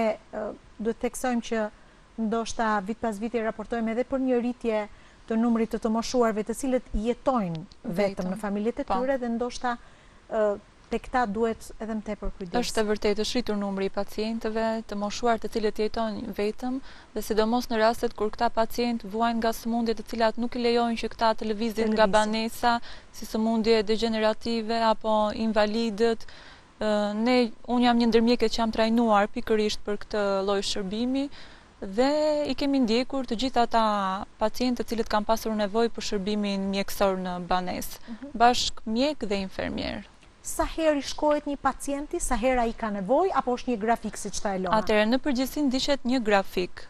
duhet të theksojmë që ndoshta vit pas viti raportojmë edhe për një rritje të numrit të moshuarve të cilët jetojnë vetëm në familjet e tyre dhe ndoshta tek këta duhet edhe më tepër kujdes. Është e vërtetë, është rritur numri i pacientëve të moshuar të cilët jetojnë vetëm, dhe sidomos në rastet kur këta pacientë vuajnë nga sëmundje të cilat nuk i lejojnë që këta të lëvizin nga banesa, si sëmundje degenerative apo invalidët. Unë jam një ndër mjekët që jam trajnuar pikërisht për këtë lloj shërbimi dhe i kemi ndjekur të gjithë ata pacientë të cilët kanë pasur nevojë për shërbimin mjekësor në banesë, bashkë mjek dhe infermier. Sa herë i shkohet një pacienti, sa herë ai ka nevojë, apo është një grafik siç ta Elona? Atëherë në përgjithësi ndiqet një grafik.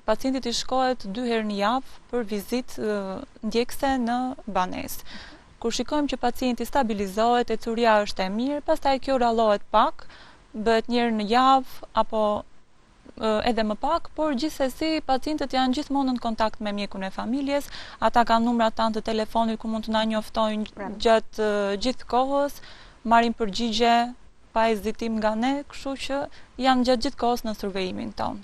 Pacientit i shkohet 2 herë në javë për vizitë ndjekëse në banesë. Kur shikojmë që pacienti stabilizohet, ecuria është e mirë, pastaj kjo rallohet pak, bëhet një herë në javë apo edhe më pak, por gjithsesi pacientët janë gjithmonë në kontakt me mjekun e familjes, ata kanë numrat tanë të telefonit ku mund të na njoftojnë gjatë gjithë kohës, marrin përgjigje pa hezitim nga ne, kështu që janë gjatë gjithë kohës në survejimin tonë.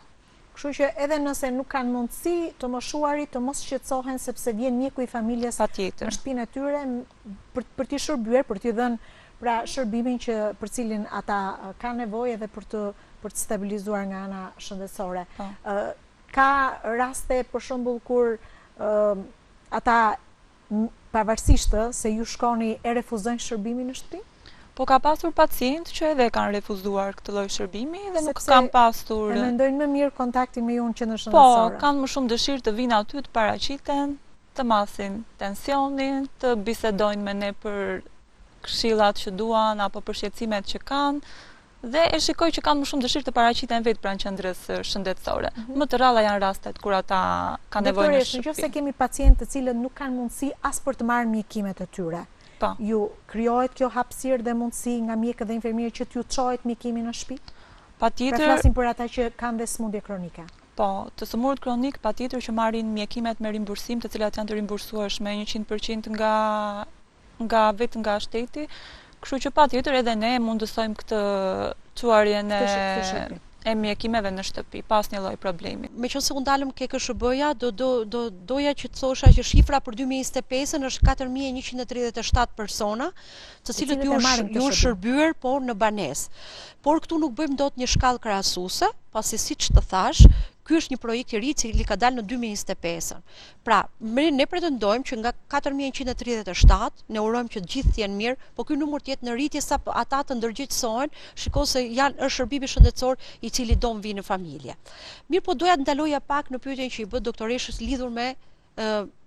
Kështu që edhe nëse nuk kanë mundësi të moshuarit të mos shqetësohen sepse vjen mjeku i familjes në shtëpinë e tyre për t'i shërbyer, për t'i dhënë pra shërbimin për cilin ata kanë nevojë edhe për të stabilizuar nga ana shëndetësore. Ka raste për shembull kur ata pavarësisht se ju shkoni e refuzojnë shërbimin në shtëpi? Po ka pasur pacient që edhe kanë refuzuar këtë lloj shërbimi dhe nuk kanë pasur. E mendojnë më mirë kontaktin me ju në qendrën shëndetësore. Po, kanë më shumë dëshirë të vinë aty të paraqiten, të masin tensionin, të bisedojnë me ne për këshillat që duan apo për shqetësimet që kanë dhe e shikoj që kanë më shumë dëshirë të paraqiten vetë pranë qendrës shëndetësore. Më të rralla janë rastet kur ata kanë nevojë në shtëpi. Nëse kemi pacientë të cilët nuk kanë mundësi as për të marrë mjekimet e tyre. Ju krijohet kjo hapësirë dhe mundësi nga mjekët dhe infermierët që t'ju çohet mjekimin në shtëpi? Patjetër. Pra flasim për ata që kanë dhe sëmundje kronike. Po, të sëmurët kronik patjetër që marrin mjekimet me rimbursim, të cilat janë të rimbursueshme 100% vetë nga shteti, kështu që patjetër edhe ne mundësojmë këtë çuarjen e mjekimeve në shtëpi, pas një lloj problemi. Meqense u ndalëm ke KSHB-ja, doja që të thosha që shifra për 2025 është 4137 persona, të cilët ju shërbyer por në banesë. Por këtu nuk bëjmë dot një shkallë krahasuese, pasi siç të thash, ky është një projekt i ri i cili ka dalë në 2025. Pra, ne pretendojmë që nga 4137, ne urojmë që të gjithë të jenë mirë, po ky numër të jetë në rritje sa ata të ndërgjegjësohen, shikoj se është shërbimi shëndetësor i cili do vi në familje. Mirë, po doja të ndaloja pak në pyetjen që i bë doktoreshës lidhur me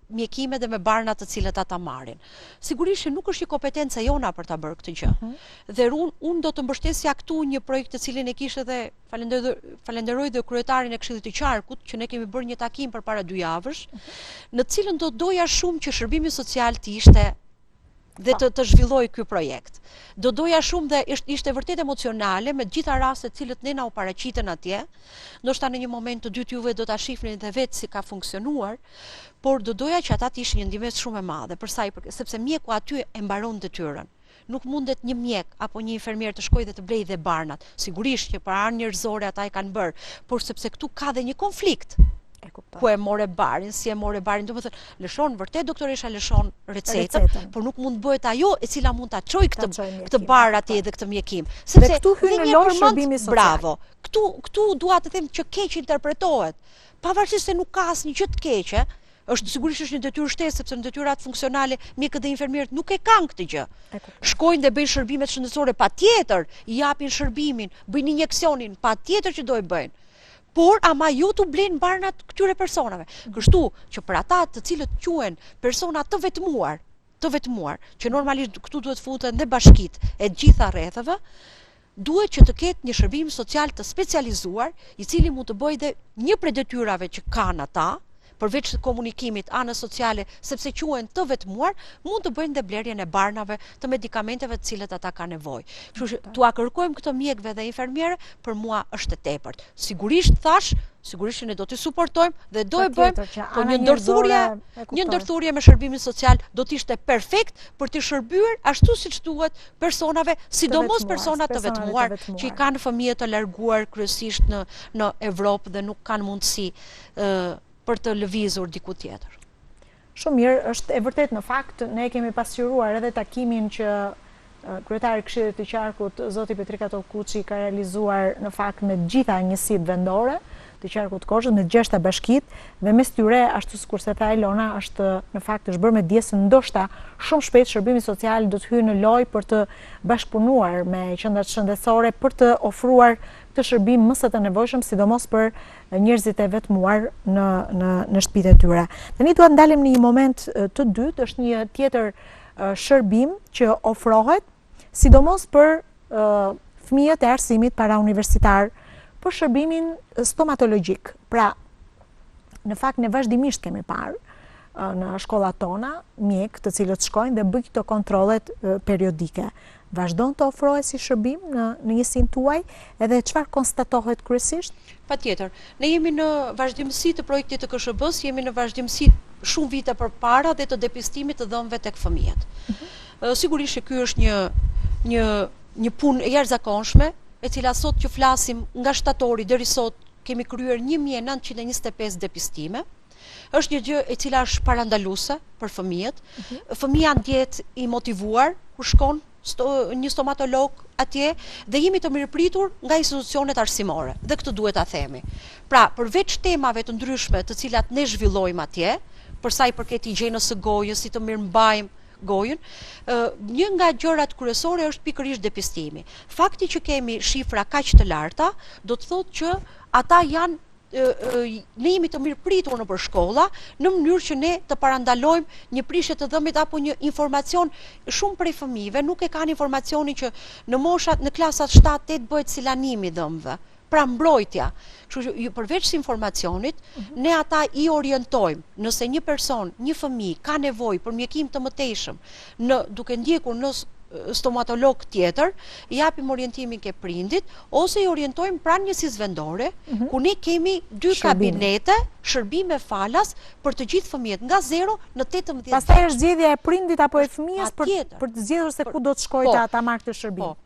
mjekime dhe me barnat të cilët ata marrin. Sigurisht që nuk është një kompetenca jona për ta bërë këtë gjë. Dhe unë do të mbështesja këtu një projekt të cilin e kishte dhe falenderoj dhe kryetarin e Këshillit të Qarkut që ne kemi bërë një takim përpara 2 javësh, në të cilën do doja shumë që shërbimi social të ishte dhe të zhvilloj ky projekt. Do doja shumë dhe ishte vërtet emocionale me gjitha rastet cilët ne na u paraqiten atje. Ndoshta në një moment të dytë juve do ta shihni edhe vetë si ka funksionuar, por do doja që ata të ishin një ndihmë shumë e madhe për sa i përket, sepse mjeku aty e mbaron detyrën. Nuk mundet një mjek apo një infermier të shkojë dhe të blejë dhe barnat. Sigurisht që për anë njerëzore ata e kanë bërë, por sepse këtu ka dhe një konflikt. Ku e more barin, si e more barin, do të thënë, lëshon vërtet doktoresha lëshon recetën, por nuk mund bëhet ajo e cila mund ta çojë këtë bar atje dhe këtë mjekim. Sepse këtu hyn në lojë shërbimi social. Bravo. Këtu dua të them që keq interpretohet. Pavarësisht se nuk ka asnjë gjë të keqe, sigurisht është një detyrë shtesë sepse në detyrat funksionale mjekët dhe infermierët nuk e kanë këtë gjë. Shkojnë dhe bëjnë shërbimet shëndetësore, patjetër, i japin shërbimin, bëjnë injeksionin, patjetër që do e bëjnë. Por ama ju të blenë barnat këtyre personave. Kështu që për ata të cilët quhen persona të vetmuar, që normalisht këtu duhet futen dhe bashkit e gjitha rrethave, duhet që të ketë një shërbim social të specializuar, i cili mund të bëjë dhe një prej detyrave që kanë ata, përveç komunikimit anës sociale, sepse quhen të vetmuar, mund të bëjnë dhe blerjen e barnave të medikamenteve të cilët ata kanë nevojë. Kështu që tua kërkojmë këto mjekëve dhe infermierë, për mua është e tepërt. Sigurisht që ne do t'i suportojmë dhe do e bëjmë, po një ndërthurje me shërbimin social do t'ishte perfekt për t'i shërbyer ashtu siç duhet personave, sidomos personat të vetmuar që i kanë fëmijë të larguar kryesisht në Evropë dhe nuk kanë mundësi për të lëvizur diku tjetër. Shumë mirë, është e vërtet në fakt, ne kemi pasqyruar edhe takimin që kryetari i Këshillit të Qarkut, zoti Petrika Tokuçi, ka realizuar në fakt me gjitha njësitë vendore të Qarkut të Korçës, me 6 bashkitë, dhe mes tyre, ashtu sikur se tha Elona, është në fakt është bërë me dije se ndoshta shumë shpejt shërbimi social do të hyjë në lojë për të bashkëpunuar me qendrat shëndetësore për të ofruar të shërbim më së të nevojshëm, sidomos për njerëzit e vetmuar në shtëpitë e tyre. Tani duhet ndalem në një moment të dytë, është një tjetër shërbim që ofrohet, sidomos për fëmijët e arsimit parauniversitar, për shërbimin stomatologjik. Pra, në fakt ne vazhdimisht kemi parë në shkollat tona mjek të cilët shkojnë dhe bëjnë këto kontrollet periodike. Vazhdon të ofrohet si shërbim në njësinë tuaj edhe çfarë konstatohet kryesisht? Patjetër. Ne jemi në vazhdimësi të projektit të KSHB-s, jemi në vazhdimësi shumë vite përpara dhe të depistimit të dhëmbëve tek fëmijët. Sigurisht që ky është një punë e jashtëzakonshme, e cila sot që flasim nga shtatori deri sot kemi kryer 1925 depistime. Është një gjë e cila është parandaluese për fëmijët. Fëmia ndjet i motivuar kur shkon një stomatolog atje dhe jemi të mirëpritur nga institucionet arsimore dhe këtë duhet ta themi. Pra, përveç temave të ndryshme të cilat ne zhvillojmë atje, për sa i përket higjienës së gojës, si të mirëmbajmë gojën, një nga gjërat kryesore është pikërisht depistimi. Fakti që kemi shifra kaq të larta do të thotë që ata janë ne jemi të mirë pritur nëpër shkolla në mënyrë që ne të parandalojmë një prishje të dhëmbit apo një informacion. Shumë prej fëmijëve nuk e kanë informacionin që në klasat 7-8 bëhet silanimi i dhëmbëve. Pra mbrojtja. Kështu që përveç informacionit, ne ata i orientojmë nëse një person, një fëmijë ka nevojë për mjekim të mëtejshëm, duke ndjekur në stomatolog tjetër, i japim orientimin ke prindit, ose i orientojmë pranë njësisë vendore, ku ne kemi 2 kabinete shërbime falas për të gjithë fëmijët nga 0 në 18 vjeç. Pastaj është zgjedhja e prindit apo e fëmijës për të zgjedhur se ku do të shkojë ata marrë këtë shërbim.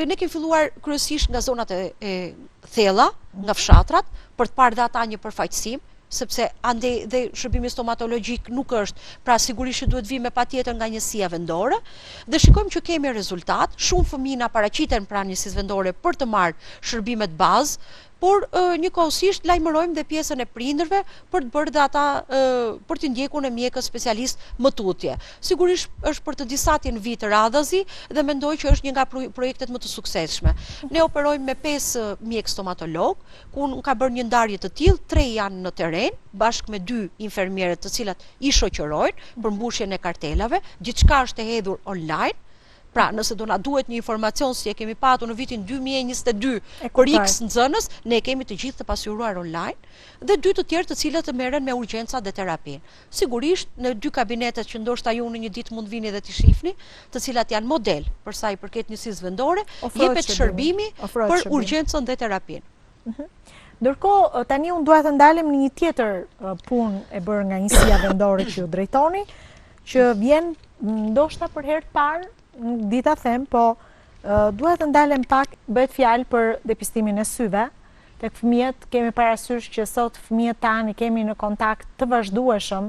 Ne kemi filluar kryesisht nga zonat e thella, nga fshatrat, për të parë dhe ata një përfaqësim, sepse ande dhe shërbimi stomatologjik nuk është, pra sigurisht që duhet vime patjetër nga njësia vendore, dhe shikojmë që kemi rezultat, shumë fëmijë na paraqiten pranë njësisë vendore për të marrë shërbimet bazë, por njëkohësisht lajmërojmë dhe pjesën e prindërve për të bërë dhe ata për të ndjekur në mjekës specialist më tutje. Sigurisht është për të disat në vitë radhazi dhe mendoj që është një nga projektet më të suksesshme. Ne operojmë me 5 mjek stomatolog, ku ka bërë një ndarje të tillë, 3 janë në terren, bashkë me 2 infermierët të cilat i shoqërojnë për mbushjen e kartelave, gjithçka është e hedhur online. Pra, nëse do na duhet një informacion si e kemi patur në vitin 2022 për X nxënës, ne kemi të gjithë të pasqyruar online, dhe 2 të tjerë të cilët të merren me urgjenca dhe terapinë. Sigurisht, në 2 kabinetet që ndoshta ju në një ditë mund vini dhe t'i shihni, të cilat janë model për sa i përket njësisë vendore, jepet shërbimi për urgjencën dhe terapinë. Ndërkohë, tani unë dua të ndalem në një tjetër punë e bërë nga njësia vendore që ju drejtoni, që vjen ndoshta për herë të parë, dita them, po duhet të ndalem pak, bëhet fjalë për depistimin e syve. Tek fëmijët kemi parasysh që sot fëmijët tani kemi në kontakt të vazhdueshëm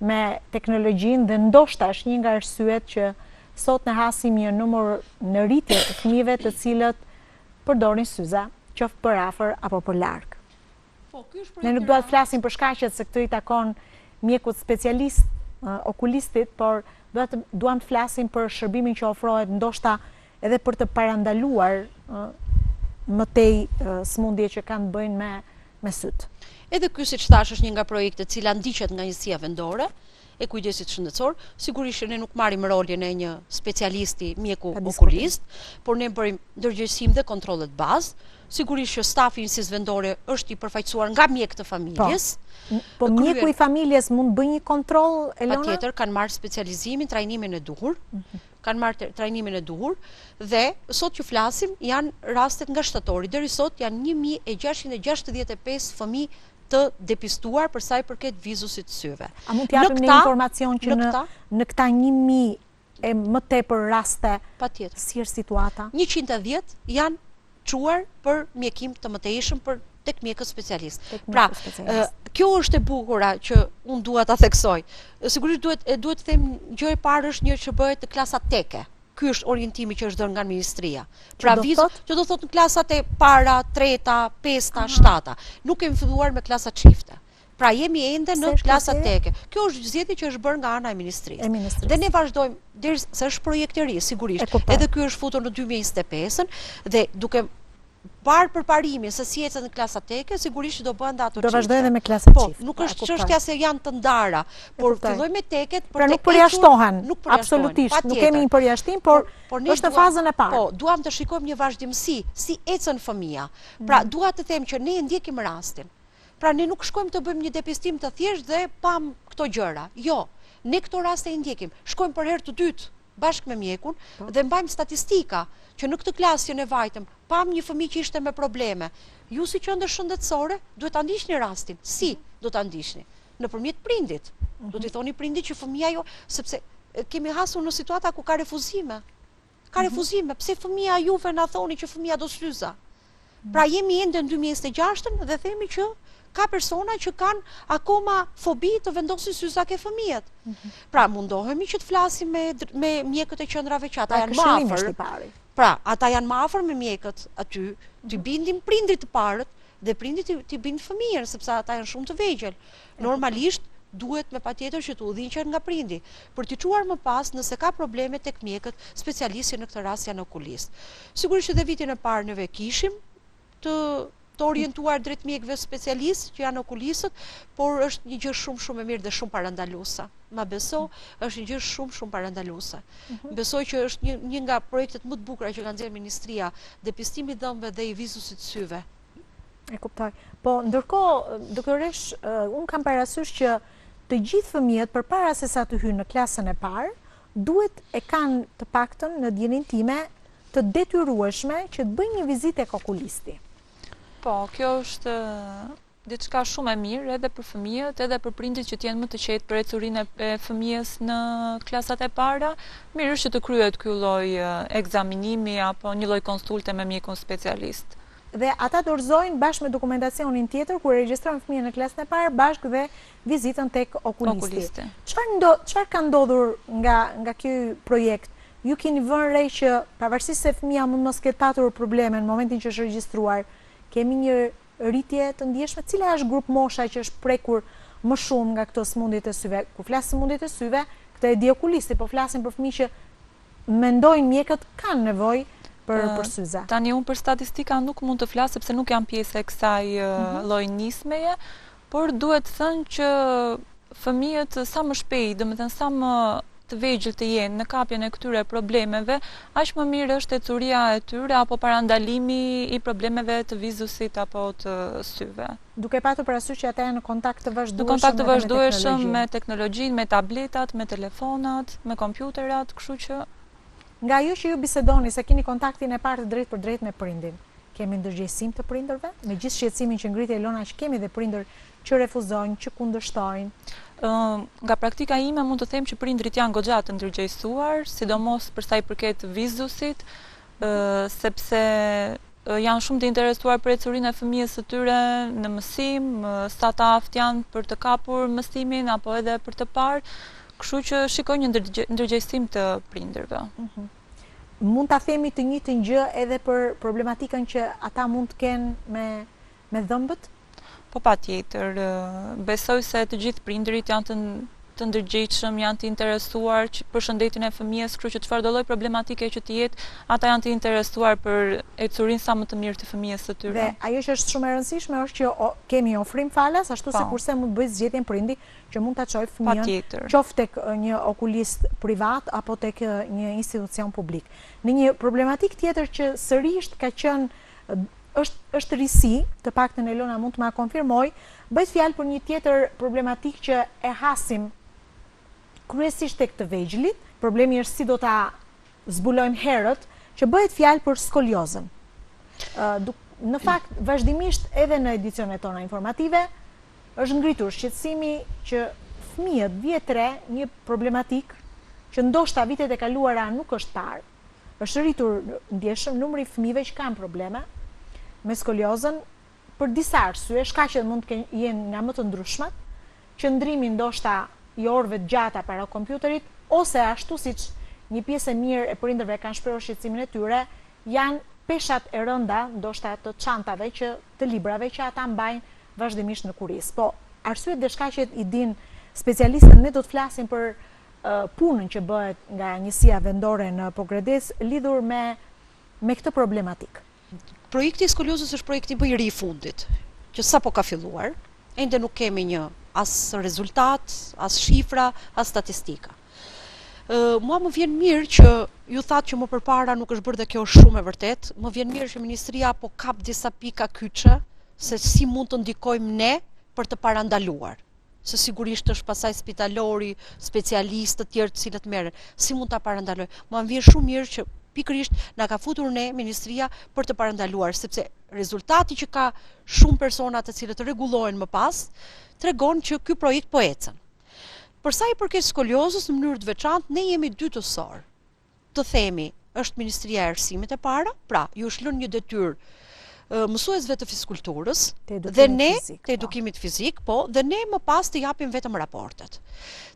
me teknologjinë dhe ndoshta është një nga arsyet që sot ne hasim një numër në rritje të fëmijëve të cilët përdorin syze, qoftë për afër apo për larg. Ne nuk duhet të flasim për shkaqet se këtë i takon mjekut specialist, okulistit, por duam të flasim për shërbimin që ofrohet ndoshta edhe për të parandaluar më tej smundje që kanë të bëjnë me syt. Edhe ky, siç thash, është një nga projektet që ndiqet nga njësia vendore e kujdesit shëndetësor. Sigurisht që ne nuk marrim rolin e një specialisti mjeku okulist, por ne bëjmë ndërgjegjësim dhe kontrollet bazë. Sigurisht që stafi i njësisë vendore është i përfaqësuar nga mjek të familjes. Po mjeku i familjes mund bëj një kontroll, Elona? Patjetër, kanë marrë specializimin, trajnimin e duhur. Kanë marrë trajnimin e duhur dhe sot që flasim janë rastet nga shtatori. Deri sot janë 1665 fëmijë të depistuar për sa i përket vizusit të syve. A mund t'japim një informacion që në këta 1000 e më tepër raste si është situata? 110 janë çuar për mjekim të mëtejshëm tek mjekët specialist. Pra, kjo është e bukura që unë dua ta theksoj. Sigurisht duhet të them gjë e parë është një që bëhet të klasat teke. Ky është orientimi që është dhënë nga ministria. Pra që do thotë në klasat e para, treta, pesta, shtata. Nuk kemi filluar me klasat çifte. Pra jemi ende në klasat teke. Kjo është zgjedhje që është bërë nga ana e ministrisë. Dhe ne vazhdojmë derisa është projekt i ri, sigurisht. Edhe ky është futur në 2025-ën dhe duke parë përparimin se si ecet në klasat teke, sigurisht që do bëhen dhe ato çifte. Do vazhdojë edhe me klasat çifte. Po, nuk është çështja se janë të ndara, por filloj me teket, pra nuk përjashtohen. Absolutisht, nuk kemi një përjashtim, por është në fazën e parë. Po, duam të shikojmë një vazhdimsi, si ecën fëmia. Pra, dua të them që ne ndjekim rastin. Pra ne nuk shkojmë të bëjmë një depistim të thjesht dhe pam këto gjëra. Jo, ne këto raste i ndjekim. Shkojmë për herë të dytë bashkë me mjekun dhe mbajmë statistika që në këtë klasë që ne vajtëm, pam një fëmijë që ishte me probleme. Ju si qendër shëndetësore duhet ta ndiqni rastin. Si do ta ndiqni? Nëpërmjet prindit. Do t'i thoni prindit që fëmia jo, sepse kemi hasur në situata ku ka refuzime. Ka refuzime, pse fëmia juve na thoni që fëmia do syza. Pra jemi ende në 2026 dhe themi që ka persona që kanë akoma fobi të vendosin syza ke fëmijët. Pra mundohemi që të flasim me mjekët e qendrave që ata janë më afër. Pra, ata janë më afër me mjekët aty, t'i bindim prindrit të parët dhe prindrit t'i bind fëmijën, sepse ata janë shumë të vegjël. Normalisht duhet me patjetër që të udhëhiqen nga prindi, për t'i çuar më pas nëse ka probleme tek mjekët, specialistë në këtë rast janë okulist. Sigurisht që dhe vitin e parë neve kishim të orientuar drejt mjekëve specialistë që janë okulistët, por është një gjë shumë e mirë dhe shumë parandaluese. Ma beso, është një gjë shumë parandaluese. Besoj që është një nga projektet më të bukura që ka nxjerrë Ministria, depistimi i dhëmbëve dhe i vizusit syve. E kuptoj. Po ndërkohë, doktoresh, unë kam parasysh që të gjithë fëmijët përpara se sa të hyjnë në klasën e parë, duhet e kanë të paktën në dijenin time të detyrueshme që të bëjnë një vizitë tek okulisti. Po, kjo është diçka shumë e mirë edhe për fëmijët, edhe për prindit që t'jenë më të qetë për ecurinë e fëmijës në klasat e para. Mirë është që të kryhet ky lloj ekzaminimi apo një lloj konsulte me mjekun specialist. Dhe ata dorëzojnë bashkë me dokumentacionin tjetër kur regjistrojnë fëmijën në klasën e parë bashkë dhe vizitën tek okulisti. Çfarë ka ndodhur nga ky projekt? Ju keni vënë re që pavarësisht se fëmia mund mos ketë patur probleme në momentin që është regjistruar, kemi një rritje të ndjeshme, cila është grup mosha që është prekur më shumë nga këto sëmundjet e syve. Kur flas sëmundjet e syve, këtë e di okulisti, po flasim për fëmijë që mendojnë mjekët kanë nevojë për syze. Tani unë për statistika nuk mund të flas sepse nuk jam pjesë e kësaj lloji nismeje, por duhet thënë që fëmijët sa më shpejt, domethënë sa më të vegjël të jenë në kapjen e këtyre problemeve, aq më mirë është ecuria e tyre apo parandalimi i problemeve të vizusit apo të syve. Duke patur parasysh që ata janë në kontakt të vazhdueshëm me teknologjinë, me tabletat, me telefonat, me kompjuterat, kështu që nga ajo që ju bisedoni se keni kontaktin e parë të drejt për drejt me prindin, kemi ndërgjegjësim të prindërve? Me gjithë shqetësimin që ngriti Elona, që kemi dhe prindër që refuzojnë, që kundërshtojnë. Nga praktika ime mund të them që prindrit janë goxha të ndërgjegjësuar, sidomos për sa i përket vizusit, sepse janë shumë të interesuar për ecurinë e fëmijës së tyre në mësim, sa të aftë janë për të kapur mësimin apo edhe për të parë. Kështu që shikoj një ndërgjegjësim të prindërve. Mund ta themi të njëjtën gjë edhe për problematikën që ata mund të kenë me dhëmbët? Po patjetër, besoj se të gjithë prindërit janë të ndërgjegjshëm, janë të interesuar për shëndetin e fëmijës, kështu që çfarëdo lloj problematike që të jetë, ata janë të interesuar për ecurinë sa më të mirë të fëmijës së tyre. Dhe ajo që është shumë e rëndësishme është që kemi ofrim falas, ashtu sikurse mund të bëjë zgjedhjen prindi që mund ta çojë fëmijën qoftë tek një okulist privat apo tek një institucion publik. Në një problematik tjetër që sërish ka qenë është risi, të paktën Elona mund të ma konfirmoj, bëhet fjalë për një tjetër problematik që e hasim kryesisht tek të vegjëlit. Problemi është si do ta zbulojmë herët, që bëhet fjalë për skoliozën. Në fakt, vazhdimisht edhe në edicionet tona informative, është ngritur shqetësimi që fëmijët vjetre një problematik që ndoshta vitet e kaluara nuk është parë. Është rritur ndjeshëm numri i fëmijëve që kanë probleme me skoliozën për disa arsye, shkaqet mund të jenë nga më të ndryshmet, qëndrimi ndoshta i orëve të gjata para kompjuterit, ose ashtu siç një pjesë e mirë e prindërve kanë shprehur shqetësimin e tyre, janë peshat e rënda, ndoshta të çantave të librave që ata mbajnë vazhdimisht në kurisë. Po, arsyet dhe shkaqet i din specialistët, ne do të flasim për punën që bëhet nga njësia vendore në Pogradec lidhur me këtë problematik. Projekti i skoliozës është projekti më i ri i fundit, që sapo ka filluar, ende nuk kemi një as rezultat, as shifra, as statistika. Mua më vjen mirë që ju thatë që më përpara nuk është bërë dhe kjo është shumë e vërtet, më vjen mirë që Ministria po kap disa pika kyçe, se si mund të ndikojmë ne për të parandaluar. Se sigurisht është pasaj spitalori, specialistë të tjerë të cilët merren, si mund ta parandalojmë? Mua më vjen shumë mirë që pikërisht na ka futur ne ministria për të parandaluar, sepse rezultati që ka shumë persona të cilët rregullohen më pas, tregon që ky projekt po ecën. Për sa i përket skoliozës, në mënyrë të veçantë, ne jemi dytësor. Të themi, është Ministria e Arsimit e para, pra ju është lënë një detyrë mësuesve të fizikulturës dhe ne të edukimit fizik, po, dhe ne më pas të japim vetëm raportet.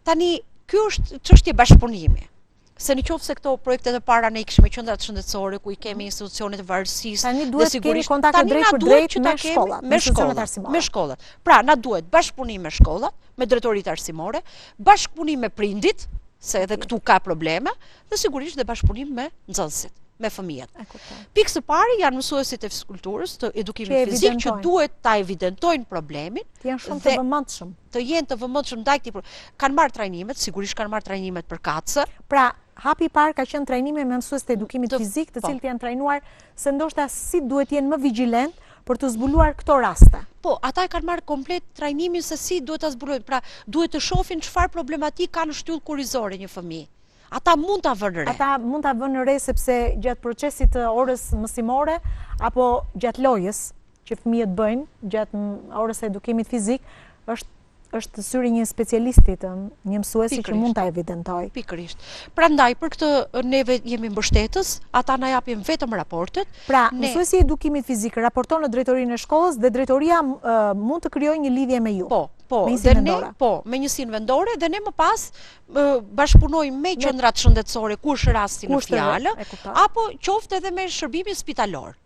Tani, ky është çështje bashkëpunimi. Se në qoftë se këto projektet e para ne i kishim me qendrat shëndetësore ku i kemi institucionet e varësisë, tani duhet të kemi kontakte drejt për drejt me shkollat. Pra, na duhet bashkëpunim me shkollat, me drejtoritë arsimore, bashkëpunim me prindit, se edhe këtu ka probleme, dhe sigurisht dhe bashkëpunim me nxënësit, me fëmijët. Pikë së pari janë mësuesit e fizikulturës, të edukimit fizik, që duhet ta evidentojnë problemin, të jenë shumë të vëmendshëm. Të jenë të vëmendshëm ndaj këtij problemi. Kanë marrë trajnimet, sigurisht kanë marrë trajnimet për katër. Pra, hapi i parë ka qenë trajnime me mësuesit e edukimit fizik, të cilët janë trajnuar se ndoshta si duhet jenë më vigjilent për të zbuluar këto raste. Po, ata e kanë marrë komplet trajnimin se si duhet ta zbulojnë. Pra, duhet të shohin çfarë problematik ka në shtyllë kurrizore një fëmijë. Ata mund ta vënë re. Ata mund ta vënë re sepse gjatë procesit të orës mësimore apo gjatë lojës që fëmijët bëjnë gjatë orës së edukimit fizik, është syri një specialisti, një mësuesi që mund ta evidentojë. Pikërisht. Prandaj për këtë neve jemi mbështetës, ata na japin vetëm raportet. Pra, mësuesi i edukimit fizik raporton në drejtorinë e shkollës dhe drejtoria mund të krijojë një lidhje me ju. Me njësinë vendore dhe ne më pas bashkëpunojmë me qendrat shëndetësore kur është rasti në fjalë, apo qoftë edhe me shërbimin spitalor.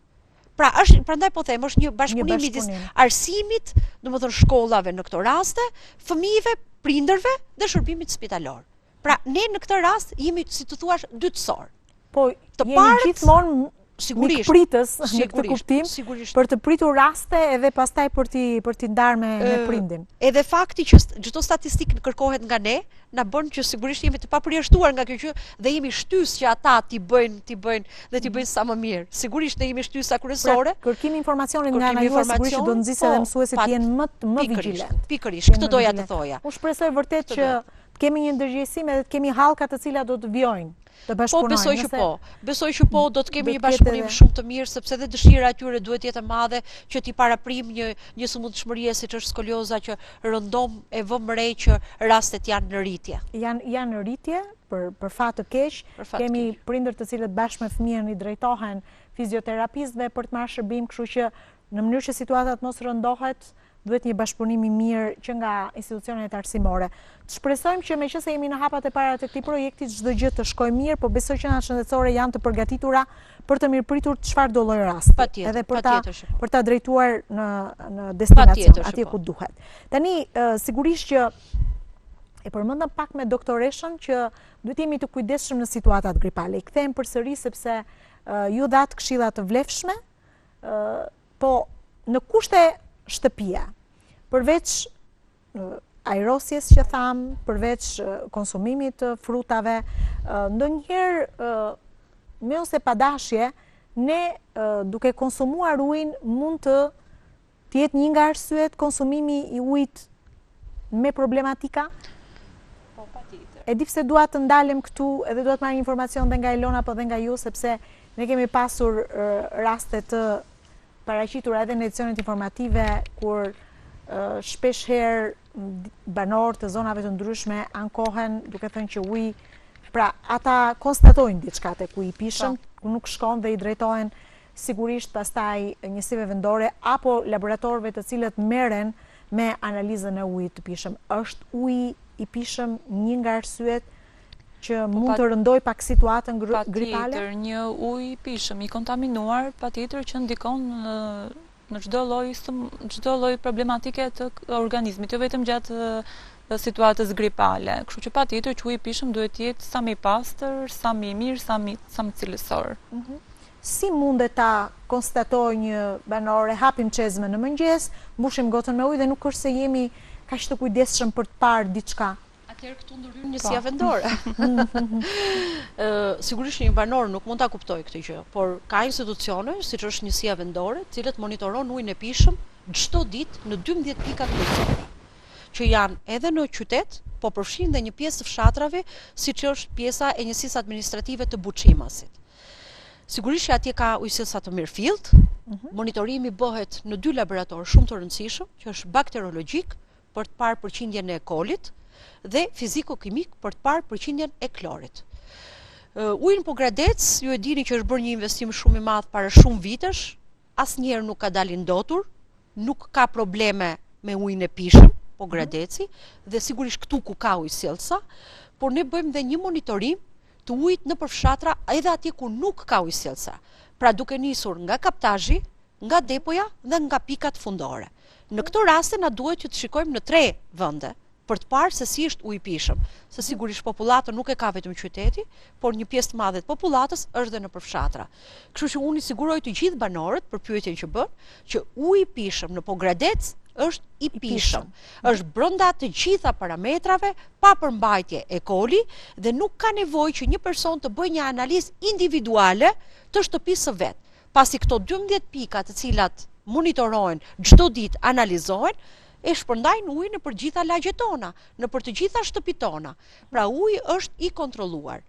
Pra, prandaj po them, është një bashkëpunim midis arsimit, domethënë shkollave në këto raste, fëmijëve, prindërve dhe shërbimit spitalor. Pra, ne në këtë rast jemi, si të thuash, dytësor. Po, jemi gjithmonë mikpritës në këtë kuptim, për të pritur raste edhe pastaj për t'i ndarë me prindin. Edhe fakti që çdo statistikë kërkohet nga ne, na bën që sigurisht jemi të papërjashtuar nga kjo gjë dhe jemi shtys që ata t'i bëjnë sa më mirë. Sigurisht ne jemi shtysa kryesore. Kërkimi informacionit nga ana juaj sigurisht do nxjisë edhe mësuesit të jenë më vigjilent. Pikërisht, këtë doja të thoja. Unë shpresoj vërtet që kemi një ndërgjegjësim edhe të kemi hallka të cilat do të vjojnë. Po, besoj që po, do të kemi një bashkëpunim shumë të mirë, sepse dhe dëshira atyre duhet jetë e madhe që t'i paraprim një sëmundshmërie siç është skolioza që rëndom e vëmë re që rastet janë në rritje. Janë në rritje, për fat të keq, kemi prindër të cilët bashkë me fëmijën i drejtohen fizioterapistëve për të marrë shërbim, kështu që në mënyrë që situatat mos rëndohet, duhet një bashkëpunim i mirë që nga institucionet arsimore. Të shpresojmë që meqense jemi në hapat e para të këtij projekti, çdo gjë të shkojë mirë, por besoj që qendrat shëndetësore janë të përgatitura për të mirëpritur çfarë do lloj rasti, edhe për ta drejtuar në destinacion, atje ku duhet. Tani sigurisht që e përmendëm pak me doktoreshën që duhet jemi të kujdesshëm në situatat gripale. I kthehem përsëri sepse ju dhat këshilla të vlefshme, po në kushte shtëpia, përveç ajrosjes që tham, përveç konsumimit të frutave, ndonjëherë me ose pa dashje, ne duke konsumuar ujin mund të jetë një nga arsyet konsumimi i ujit me problematika. E di pse dua të ndalem këtu edhe dua të marr informacion dhe nga Ilona po dhe nga ju, sepse ne kemi pasur raste të paraqitur edhe në edicionet informative kur shpesh herë banorë të zonave të ndryshme ankohen duke thënë që uji, pra ata konstatojnë diçka tek uji i pishëm, ku nuk shkon dhe i drejtohen sigurisht pastaj njësive vendore apo laboratorëve të cilët merren me analizën e ujit të pishëm. Është uji i pishëm një nga arsyet që mund të rëndoj pak situatën gripale? Patjetër, një ujë i pishëm i kontaminuar, patjetër që ndikon në çdo lloj problematike të organizmit, jo vetëm gjatë situatës gripale. Kështu që patjetër që uji i pishëm duhet të jetë sa më i pastër, sa më i mirë, sa më cilësor. Si mundet ta konstatojë një banore, hapim çezme në mëngjes, mbushim gotën me ujë dhe nuk është se jemi kaq të kujdesshëm për të parë diçka. Këtu ndrym njësia vendore. Sigurisht një banor nuk mund ta kuptojë këtë gjë, por ka institucione, siç është njësia vendore, të cilët monitoron ujin e pishëm çdo ditë në 12 pika kryesore, që janë edhe në qytet, po përfshin dhe një pjesë të fshatrave, siç është pjesa e njësisë administrative të Buçimasit. Sigurisht që atje ka ujësillsa të mirëfillt, monitorimi bëhet në 2 laboratorë shumë të rëndësishëm, që është bakterologjik për të parë përqindjen e E. colit dhe fiziko-kimik për të parë përqindjen e klorit. Ujin po Gradec, ju e dini që është bërë një investim shumë i madh para shumë vitesh, asnjëherë nuk ka dalë ndotur, nuk ka probleme me ujin e pishëm, po Gradeci, dhe sigurisht këtu ku ka ujësillsa, por ne bëjmë dhe një monitorim të ujit në përfshatra edhe atje ku nuk ka ujësillsa. Pra duke nisur nga kaptazhi, nga depoja dhe nga pikat fundore. Në këtë raste na duhet që të shikojmë në 3 vende për të parë se si është uji i pishëm. Se sigurisht popullatën nuk e ka vetëm qyteti, por një pjesë të madhe të popullatës është dhe në përfshatra. Kështu që unë i siguroj të gjithë banorët për pyetjen që bën, që uji i pishëm në Pogradec është i pishëm, është brenda të gjitha parametrave, pa përmbajtje E. coli dhe nuk ka nevojë që një person të bëjë një analizë individuale të shtëpisë së vet. Pasi këto 12 pika të cilat monitorohen çdo ditë, analizohen, e shpërndajnë ujë në për gjitha lagjet tona, në për të gjitha shtëpit tona. Pra uji është i kontrolluar.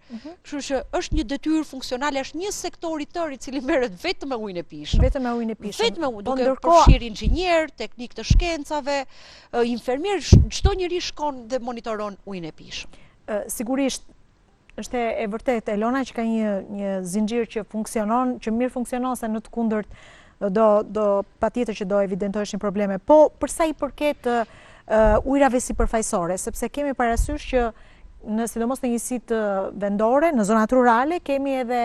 Kështu që është një detyrë funksionale, është një sektor i tërë i cili merret vetëm me ujin e pishëm. Vetëm me ujin e pishëm. Vetëm me ujin, duke përfshirë inxhinier, teknik të shkencave, infermier, çdo njeri shkon dhe monitoron ujin e pishëm. Sigurisht është e vërtetë Elona që ka një zinxhir që funksionon, që mirë funksionon, se në të kundërt do patjetër që do evidentoheshin probleme. Po përsa i përket ujrave sipërfaqësore, sepse kemi parasysh që sidomos në njësitë vendore, në zonat rurale, kemi edhe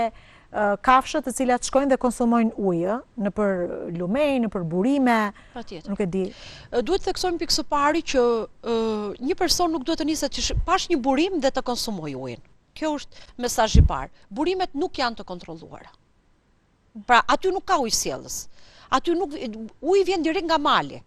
kafshët të cilat shkojnë dhe konsumojnë ujë, në për lumej, në për burime, nuk e di. Duhet të theksojmë pikë së pari që një person nuk duhet të niset që pash një burim dhe të konsumoj ujin. Kjo është mesazhi i parë. Burimet nuk janë të kontrolluara. Pra aty nuk ka ujësjellës. Aty nuk uji vjen direkt nga mali.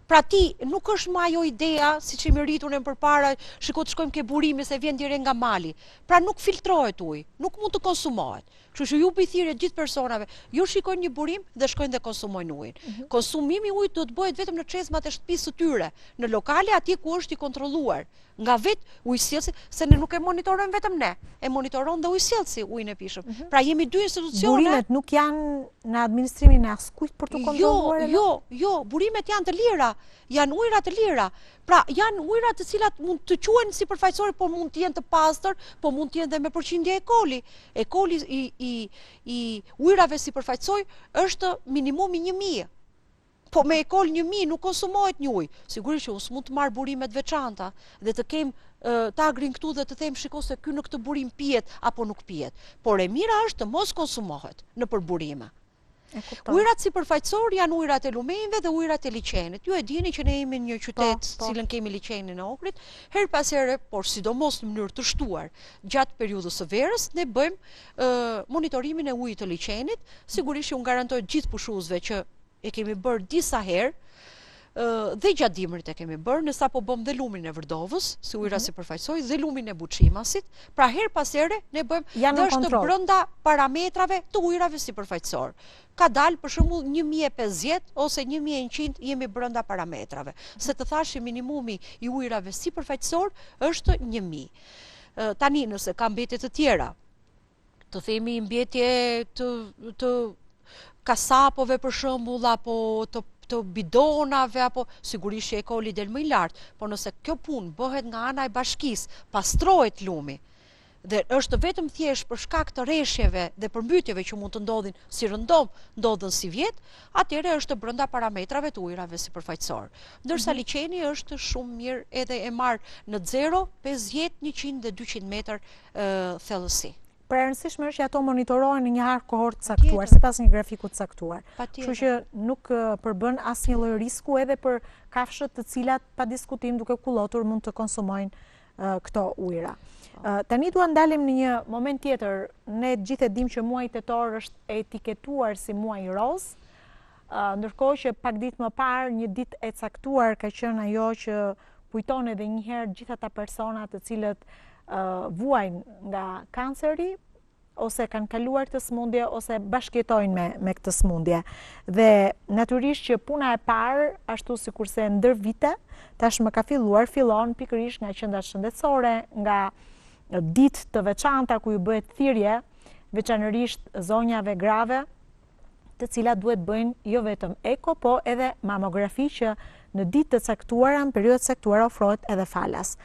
Pra ti nuk është më ajo idea, siç i rritur në përpara, shiko të shkojmë ke burimi se vjen direkt nga mali. Pra nuk filtrohet uji, nuk mund të konsumohet. Kështu që ju bëj thirrje gjithë personave, ju shikojnë një burim dhe shkojnë dhe konsumojnë ujin. Konsumimi i ujit do të bëhet vetëm në çezmat e shtëpisë së tyre, në lokale atje ku është i kontrolluar nga vetë ujësjellsi, se ne nuk e monitorojmë vetëm ne, e monitoron dhe ujësjellsi ujin e pishëm. Pra jemi 2 institucione. Burimet nuk janë në administrimin e askujt për të kontrolluar? Jo, burimet janë të lira, janë ujëra të lira. Pra janë ujëra të cilat mund të quhen sipërfaqësore, por mund të jenë të pastër, po mund të jenë dhe me përqindje E. coli. E. coli i ujërave sipërfaqësor është minimumi 1000. Po me E. coli 1000 nuk konsumohet një ujë. Sigurisht që unë mund të marr burimet veçanta dhe të kem ta agrin këtu dhe të them shiko se ky në këtë burim pihet apo nuk pihet. Por e mira është të mos konsumohet në përburime. Ujërat sipërfaqësor janë ujërat e lumejve dhe ujërat e liçenit. Ju e dini që ne jemi në një qytet cilën kemi liçenin e Ohrit, her pas here, por sidomos në mënyrë të shtuar gjatë periudhës së verës, ne bëjmë monitorimin e ujit të liçenit. Sigurisht unë garantoj gjithë pushuesve që e kemi bërë disa herë, dhe gjatë dimrit e kemi bërë, ne sapo bëm dhe lumin e Vërdovës, si ujëra sipërfaqësor, dhe lumin e Buçimasit. Pra her pas here ne bëjmë dhe është brenda parametrave të ujërave sipërfaqësor. Ka dalë për shembull 1050 ose 1100 jemi brenda parametrave. Se të thashë minimumi i ujërave sipërfaqësor është 1000. Tani nëse ka mbetje të tjera, të themi mbetje të kasapove për shembull, apo të bidonave, apo sigurisht që E. coli del më i lartë, por nëse kjo punë bëhet nga ana e bashkisë, pastrohet lumi, dhe është vetëm thjesht për shkak të rreshjeve dhe përmbytjeve që mund të ndodhin si rëndom, ndodhen si vjet, atëherë është brenda parametrave të ujërave sipërfaqësor. Ndërsa liçeni është shumë mirë edhe e marr në 0, 50, 100 dhe 200 metër thellësi. Pra e rëndësishme është që ato monitorohen në një harë kohort caktuar, sipas një grafiku të caktuar. Kështu që nuk përbën asnjë lloj risku edhe për kafshët të cilat pa diskutim duke kullotur mund të konsumojnë këto ujëra. Tani dua ndalim në një moment tjetër. Ne gjithë e dimë që muaji tetor është etiketuar si muaji roz, ndërkohë që pak ditë më parë, një ditë e caktuar ka qenë ajo që kujton edhe një herë gjithë ata persona të cilët vuajnë nga kanceri ose kanë kaluar këtë sëmundje ose bashkëjetojnë me këtë sëmundje. Dhe natyrisht që puna e parë, ashtu sikurse ndër vite, tashmë fillon pikërisht nga qendrat shëndetësore, nga ditë të veçanta ku ju bëhet thirrje, veçanërisht zonjave grave, të cilat duhet bëjnë jo vetëm eko, po edhe mamografi që në ditë të caktuara, në periudhë të caktuara ofrohet edhe falas.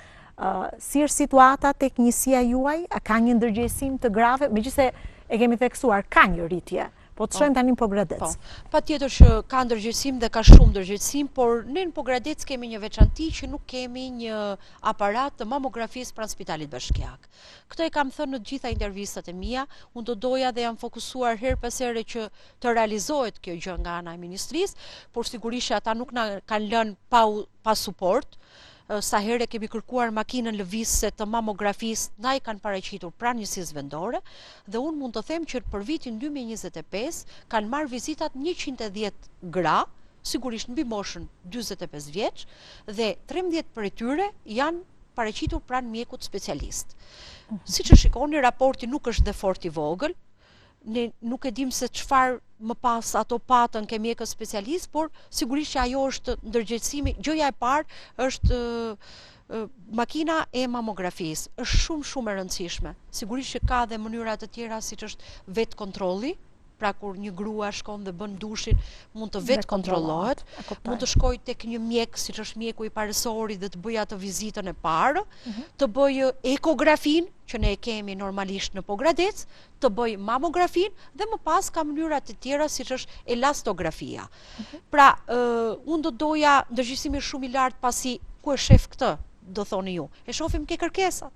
Si është situata tek njësia juaj? A ka një ndërgjegjësim të grave? Megjithëse e kemi theksuar, ka një rritje, po të shojmë tani në Pogradec. Patjetër që ka ndërgjegjësim dhe ka shumë ndërgjegjësim, por ne në Pogradec kemi një veçanti që nuk kemi një aparat të mamografisë pranë Spitalit Bashkiak. Këtë e kam thënë në të gjitha intervistat e mia, unë do doja dhe jam fokusuar her pas here që të realizohet kjo gjë nga ana e ministrisë, por sigurisht ata nuk na kanë lënë pa suport. Sa herë kemi kërkuar makinën lëvizëse të mamografisë, na i kanë paraqitur pranë njësisë vendore, dhe unë mund të them që për vitin 2025 kanë marrë vizitat 110 gra, sigurisht mbi moshën 45 vjeç, dhe 13 prej tyre janë paraqitur pranë mjekut specialist. Siç e shikoni, raporti nuk është dhe fort i vogël. Ne nuk e dim se çfarë më pas ato patën ke mjekët specialist, por sigurisht që ajo është ndërgjegjësimi. Gjëja e parë është makina e mamografisë. Është shumë e rëndësishme. Sigurisht që ka dhe mënyra të tjera siç është vetë kontrolli. Pra kur një grua shkon dhe bën dushin, mund të vetë kontrollohet, mund të shkoj tek një mjek, siç është mjeku i parësorit, dhe të bëj atë vizitën e parë, të bëj ekografin, që ne e kemi normalisht në Pogradec, të bëj mamografin, dhe më pas ka mënyra të tjera siç është elastografia. Pra, unë do doja ndërgjegjësimi shumë i lartë, pasi ku e shef këtë, do thoni ju. E shohim ke kërkesat.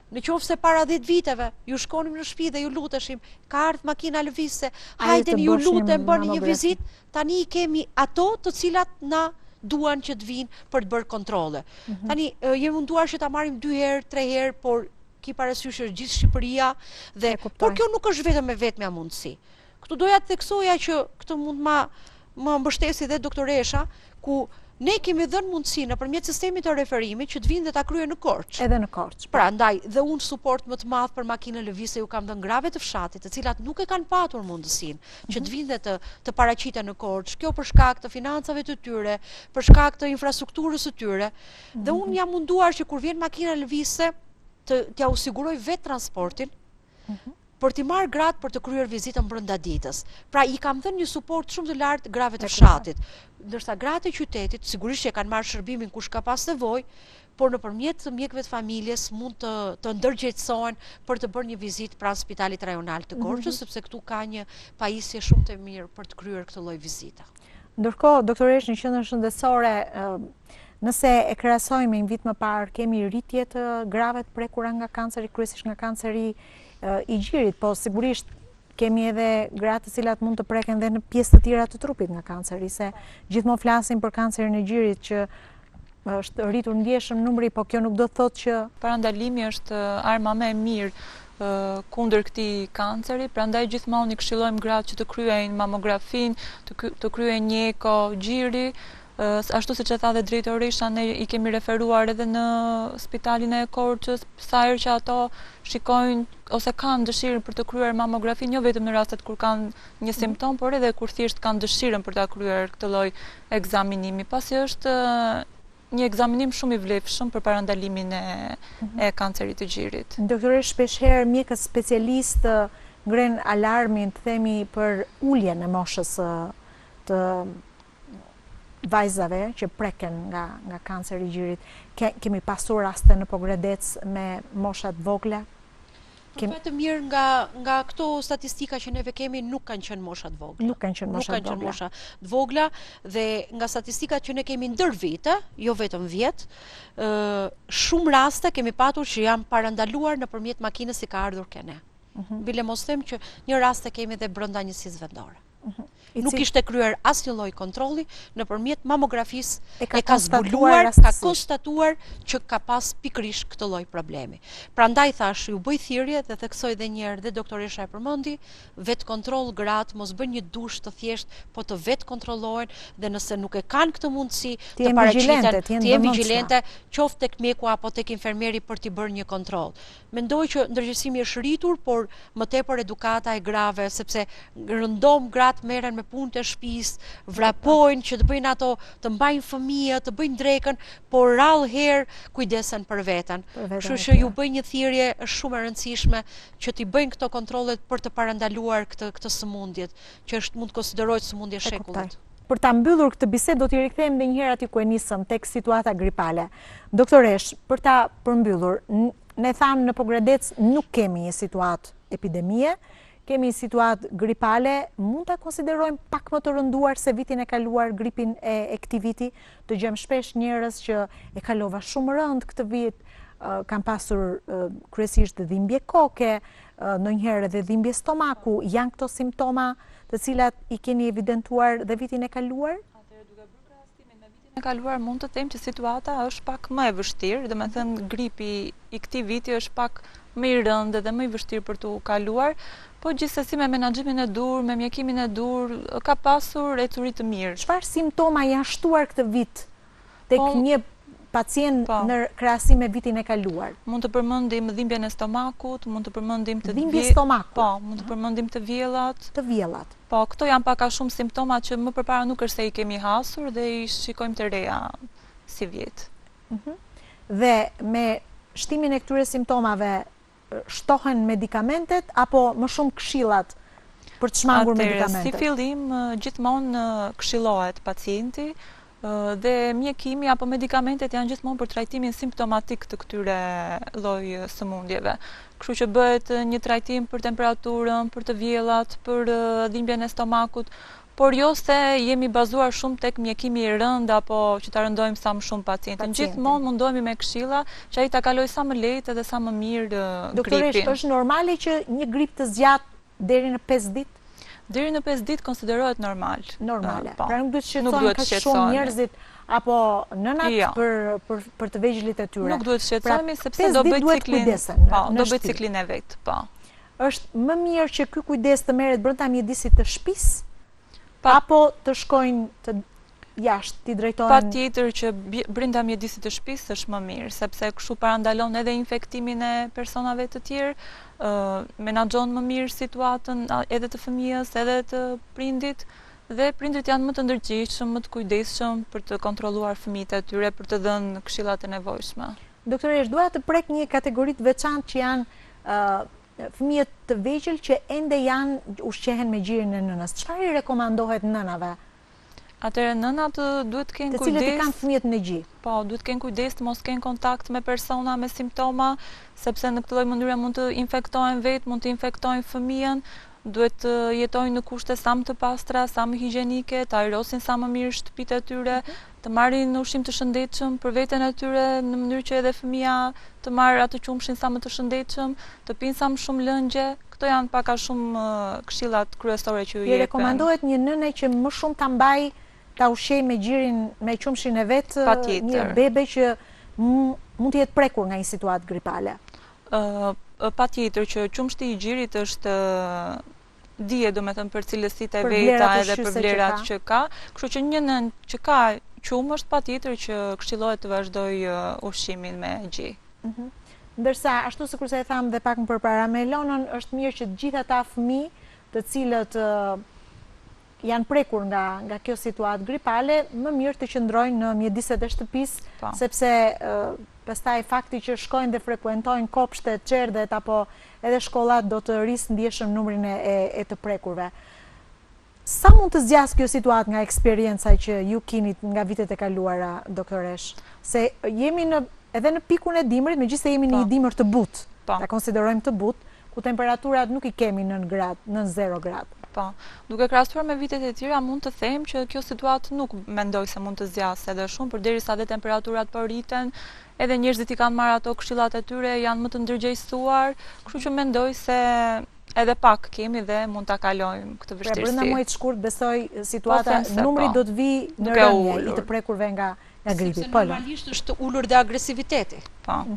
Në qoftë se para 10 viteve ju shkonim në shtëpi dhe ju luteshim, ka ardhur makina lëvizëse, hajde ju lutem bëni një vizitë, tani i kemi ato të cilat na duan që të vinë për të bërë kontrolle. Tani jemi munduar që ta marrim 2 herë, 3 herë, por ki parasysh është gjithë Shqipëria, dhe por kjo nuk është vetëm e vetmja mundësi. Këtu doja të theksoja që këtë mund më mbështesi dhe doktoresha, ku ne kemi dhënë mundësi nëpërmjet sistemit të referimit që të vinë dhe ta kryejnë në Korçë. Edhe në Korçë. Pra, ndaj, dhe unë suport më të madh për makinën lëvizëse ju kam dhënë grave të fshatit, të cilat nuk e kanë patur mundësinë që të vinë dhe të paraqiten në Korçë. Kjo për shkak të financave të tyre, për shkak të infrastrukturës së tyre. Dhe unë jam munduar që kur vjen makina lëvizëse, t'ja u siguroj vetë transportin, për t'i marrë gratë për të kryer vizitën brenda ditës. Pra, i kam dhënë një suport shumë të lartë grave të fshatit. Ndërsa gratë e qytetit, sigurisht që kanë marrë shërbimin kush ka pas nevojë, por nëpërmjet të mjekëve të familjes mund të ndërgjegjësohen për të bërë një vizitë pranë Spitalit Rajonal të Korçës, sepse këtu ka një pajisje shumë të mirë për të kryer këtë lloj vizita. Ndërkohë, doktoresh, në qendrën shëndetësore, nëse e krahasojmë me një vit më parë, kemi rritje të grave të prekura nga kanceri, kryesisht nga kanceri i gjirit, po sigurisht kemi edhe gratë të cilat mund të preken dhe në pjesë të tjera të trupit nga kanceri, se gjithmonë flasim për kancerin e gjirit që është rritur ndjeshëm numri, po kjo nuk do të thotë që parandalimi është arma më e mirë kundër këtij kanceri, prandaj gjithmonë i këshillojmë gratë që të kryejnë mamografin, të kryejnë një eko gjiri. Ashtu siç e tha dhe drejtoresha, ne i kemi referuar edhe në Spitalin e Korçës, sa herë që ato shikojnë ose kanë dëshirën për të kryer mamografin, jo vetëm në rastet kur kanë një simptom, por edhe kur thjesht kanë dëshirën për ta kryer këtë lloj ekzaminimi, pasi është një ekzaminim shumë i vlefshëm për parandalimin e kancerit të gjirit. Doktoresh, shpeshherë mjekët specialist ngren alarmin, të themi, për uljen e moshës të vajzave që preken nga kanceri i gjirit. Kemi pasur raste në Pogradec me moshat vogla? Vetëm mirë nga këto statistika që neve kemi nuk kanë qenë moshat vogla. Nuk kanë qenë moshat vogla, dhe nga statistikat që ne kemi ndër vite, jo vetëm vjet, shumë raste kemi patur që janë parandaluar nëpërmjet makinës si ka ardhur ke ne. Bile mos them që një raste kemi dhe brenda njësisë vendore. nuk ishte kryer asnjë lloj kontrolli, nëpërmjet mamografisë e ka zbuluar, ka konstatuar që ka pas pikërisht këtë lloj problemi. Prandaj thash, ju bëj thirrje dhe theksoj edhe një herë dhe doktoresha e përmendi, vet kontroll gratë, mos bën një dush të thjesht, po të vet kontrollohen dhe nëse nuk e kanë këtë mundësi të paraqiten, të jenë vigjilente, qoftë tek mjeku apo tek infermieri për t'i bërë një kontroll. Mendoj që ndërgjegjësimi është rritur, por më tepër edukata e grave, sepse rëndom gratë merren me punë të shtëpisë, vrapojnë që të bëjnë ato, të mbajnë fëmijë, të bëjnë drekën, por rallëherë kujdesen për veten. Kështu që ju bëj një thirrje, është shumë e rëndësishme që t'i bëjnë këto kontrollet për të parandaluar këtë sëmundjet, që është mund të konsiderohet sëmundje e shekullit. Për ta mbyllur këtë bisedë, do t'i rikthejmë edhe një herë aty ku e nisëm, tek situata gripale. Doktoresh, për ta përmbyllur, ne thamë në Pogradec nuk kemi një situatë epidemie, kemi një situatë gripale, mund ta konsiderojmë pak më të rënduar se vitin e kaluar, gripin e këtij viti. Dëgjojmë shpesh njerëz që e kalova shumë rënd këtë vit, kanë pasur kryesisht dhimbje koke, ndonjëherë edhe dhimbje stomaku. Janë këto simptoma të cilat i keni evidentuar dhe vitin e kaluar? Duke bërë krahastimin me vitin e kaluar, mund të them që situata është pak më e vështirë, domethënë gripi i këtij viti është pak më i rëndë dhe më i vështirë për t'u kaluar, po gjithsesi me menaxhimin e dur, me mjekimin e dur, ka pasur ecuri të mirë. Çfarë simptoma janë shtuar këtë vit tek një pacient në krahasim me vitin e kaluar? Mund të përmendim dhimbjen e stomakut, mund të përmendim të dhimbje stomakut. Po, mund të përmendim të vjellat. Të vjellat. Po, këto janë pak a shumë simptoma që më përpara nuk është se i kemi hasur dhe i shikojmë të reja si vjet. Dhe me shtimin e këtyre simptomave shtohen medikamentet apo më shumë këshillat për të shmangur medikamentet? Si fillim, gjithmonë këshillohet pacienti dhe mjekimi apo medikamentet janë gjithmonë për trajtimin simptomatik të këtyre lloj sëmundjeve. Kështu që bëhet një trajtim për temperaturën, për të vjellat, për dhimbjen e stomakut, por jo se jemi bazuar shumë tek mjekimi i rënd apo që ta rëndojmë sa më shumë pacientin. Gjithmonë mundohemi me këshilla që ai ta kalojë sa më lehtë dhe sa më mirë gripin. Doktoresh, është normale që një grip të zgjatë deri në 5 ditë? Deri në 5 ditë konsiderohet normal. Normale. Pra nuk duhet shqetësohen kaq shumë njerëzit apo nënat për të vegjëlit e tyre. Nuk duhet shqetësohemi sepse do bëj ciklin e vet, po. Është më mirë që ky kujdes të merret brenda mjedisit të shtëpisë apo të shkojnë të jashtë, t'i drejtohen? Patjetër që brenda mjedisit të shtëpisë është më mirë, sepse kështu parandalon edhe infektimin e personave të tjerë, menaxhon më mirë situatën edhe të fëmijës, edhe të prindit, dhe prindrit janë më të ndërgjegjshëm, më të kujdesshëm për të kontrolluar fëmijët e tyre, për të dhënë këshillat e nevojshme. Doktoresh, dua të prek një kategori të veçantë që janë fëmijët të vegjël që ende ushqehen me gjirin e nënës. Çfarë i rekomandohet nënave? Atëherë nënat duhet të kenë kujdes. Të cilët i kanë fëmijët në gjë. Po, duhet të kenë kujdes të mos kenë kontakt me persona me simptoma, sepse në këtë lloj mënyre mund të infektojnë vetë, mund të infektojnë fëmijën. Duhet të jetojnë në kushte sa më të pastra, sa më higjienike, të ajrosin sa më mirë shtëpitë e tyre, të marrin ushqim të shëndetshëm për veten e tyre, në mënyrë që edhe fëmia të marrë atë qumshin sa më të shëndetshëm, të pinë sa më shumë lëngje. Këto janë pak a shumë këshillat kryesore që ju jepen. I rekomandohet një nëne që më shumë ta mbaj ta ushqej me gjirin, me qumshin e vet, një bebe që mund të jetë prekur nga një situatë gripale. Patjetër që qumshti i gjirit është dije, domethënë për cilësitë e veta edhe për vlerat që ka, kështu që një nën që ka qumë është patjetër që këshillohet të vazhdojë ushqimin me gjë. Ndërsa ashtu sikurse e tham dhe pak më përpara me Elonën, është mirë që të gjithë ata fëmijë të cilët janë prekur nga kjo situatë gripale, më mirë të qëndrojnë në mjediset e shtëpisë, sepse pastaj fakti që shkojnë dhe frekuentojnë kopshtet, çerdhet apo edhe shkollat do të rrisë ndjeshëm numrin e të prekurve. Sa mund të zgjas kjo situatë nga eksperienca që ju keni nga vitet e kaluara, doktoresh? Se jemi edhe në pikun e dimrit, megjithëse jemi në një dimër të butë, ta konsiderojmë të butë, ku temperaturat nuk i kemi në 0 gradë. Po, duke krahasuar me vitet e tjera, mund të them që kjo situatë nuk mendoj se mund të zgjasë edhe shumë, përderisa dhe temperaturat po rriten, edhe njerëzit i kanë marrë ato këshillat e tyre, janë më të ndërgjegjësuar, kështu që mendoj se edhe pak kemi dhe mund ta kalojmë këtë vështirësi. Brenda muajit shkurt besoj situata numri do të vi në rënje i të prekurve nga gripi. Sepse normalisht është ulur dhe agresiviteti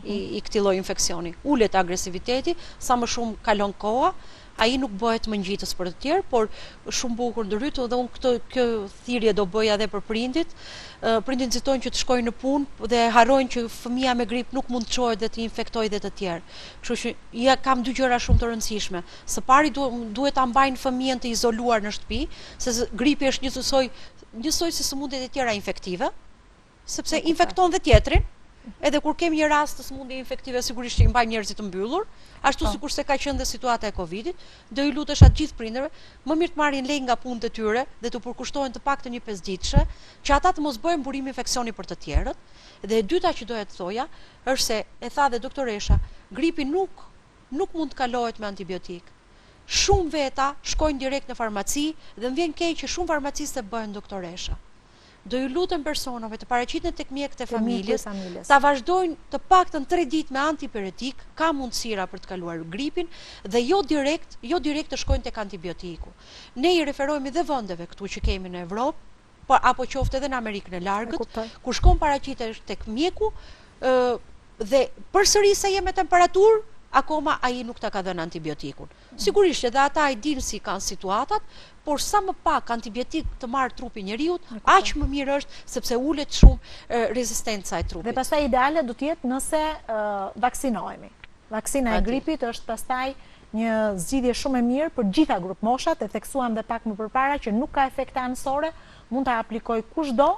i këtij lloji infeksioni. Ulet agresiviteti, sa më shumë kalon koha, ai nuk bëhet më ngjitës për të tjerë, por shumë bukur ndrytu dhe unë kjo thirrje do bëja edhe për prindit. Prindit nxitojnë që të shkojnë në punë dhe harrojnë që fëmia me grip nuk mund të çohet dhe të infektojë dhe të tjerë. Kështu që ja kam dy gjëra shumë të rëndësishme. Së pari duhet ta mbajnë fëmijën të izoluar në shtëpi, se gripi është njësoj si sëmundjet e tjera infektive, sepse infekton dhe tjetrin. Edhe kur kemi një rast të sëmundje infektive, sigurisht që i mbajmë njerëzit të mbyllur, ashtu sikur se ka qenë dhe situata e Covidit, do i lutesha të gjithë prindërve, më mirë të marrin lejë nga punët e tyre dhe të përkushtohen të paktën një 5 ditëshe, që ata të mos bëjnë burim infeksioni për të tjerët. Dhe e dyta që doja të thoja është se e tha dhe doktoresha, gripi nuk mund të kalohet me antibiotik. Shumë veta shkojnë direkt në farmaci dhe më vjen keq që shumë farmaciste bëhen doktoresha. Do ju lutem personave të paraqiten tek mjekët e familjes, ta vazhdojnë të paktën 3 ditë me antipyretik, ka mundësira për të kaluar gripin dhe jo direkt të shkojnë tek antibiotiku. Ne i referojmë dhe vendeve këtu që kemi në Evropë, apo qoftë edhe në Amerikën e Largët, ku shkon paraqitesh tek mjeku dhe përsëri sa je me temperaturë, akoma ai nuk ta ka dhënë antibiotikun. Sigurisht edhe ata e dinë si kanë situatat, por sa më pak antibiotik të marrë trupi njeriut, aq më mirë është sepse ulet shumë rezistenca e trupit. Dhe pastaj ideale do të jetë nëse vaksinohemi. Vaksina e gripit është pastaj një zgjidhje shumë e mirë për gjitha grup moshat, e theksuam dhe pak më përpara që nuk ka efekte anësore, mund ta aplikoj kushdo,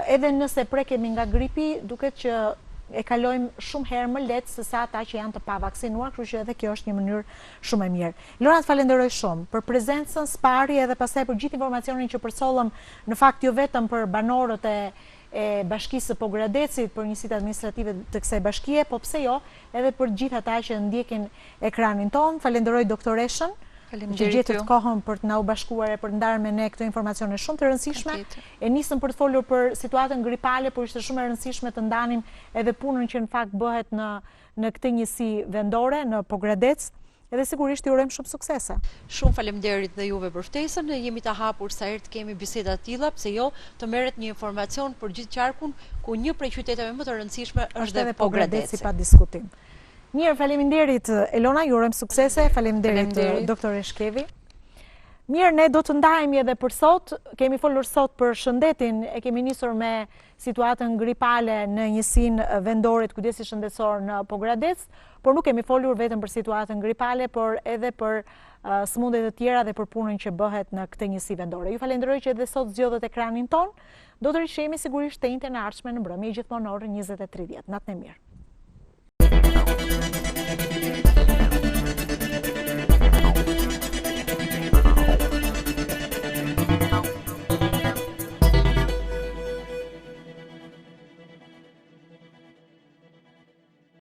edhe nëse prekemi nga gripi, duket që e kalojmë shumë herë më lehtë se sa ata që janë të pavaksinuar, kështu që edhe kjo është një mënyrë shumë e mirë. Lora, të falenderoj shumë për prezencën, sparje edhe pastaj për gjithë informacionin që përsollëm, në fakt jo vetëm për banorët e bashkisë së Pogradecit, për njësitë administrative të kësaj bashkie, po pse jo, edhe për gjithë ata që ndjekin ekranin ton. Falenderoj doktoreshën që gjetët kohën për të na u bashkuar e për të ndarë me ne këto informacione shumë të rëndësishme. E nisëm për të folur për situatën gripale, por ishte shumë e rëndësishme të ndanim edhe punën që në fakt bëhet në këtë njësi vendore, në Pogradec, edhe sigurisht ju urojmë shumë suksese. Shumë faleminderit dhe juve për ftesën, jemi të hapur sa herë të kemi biseda të tilla, pse jo të merret një informacion për gjithë qarkun, ku një prej qyteteve më të rëndësishme është edhe Pogradeci pa diskutim. Mirë, faleminderit Elona, ju urojmë suksese, faleminderit doktor Eshkevi. Mirë, ne do të ndajemi edhe për sot, kemi folur sot për shëndetin, e kemi nisur me situatën gripale në njësinë vendore të kujdesit shëndetësor në Pogradec, por nuk kemi folur vetëm për situatën gripale, por edhe për sëmundjet e tjera dhe për punën që bëhet në këtë njësi vendore. Ju falenderoj që edhe sot zgjodhët ekranin ton, do të rishemi sigurisht të njëjtën e ardhshme në mbrëmje gjithmonë orën 20:30. Natën e mirë.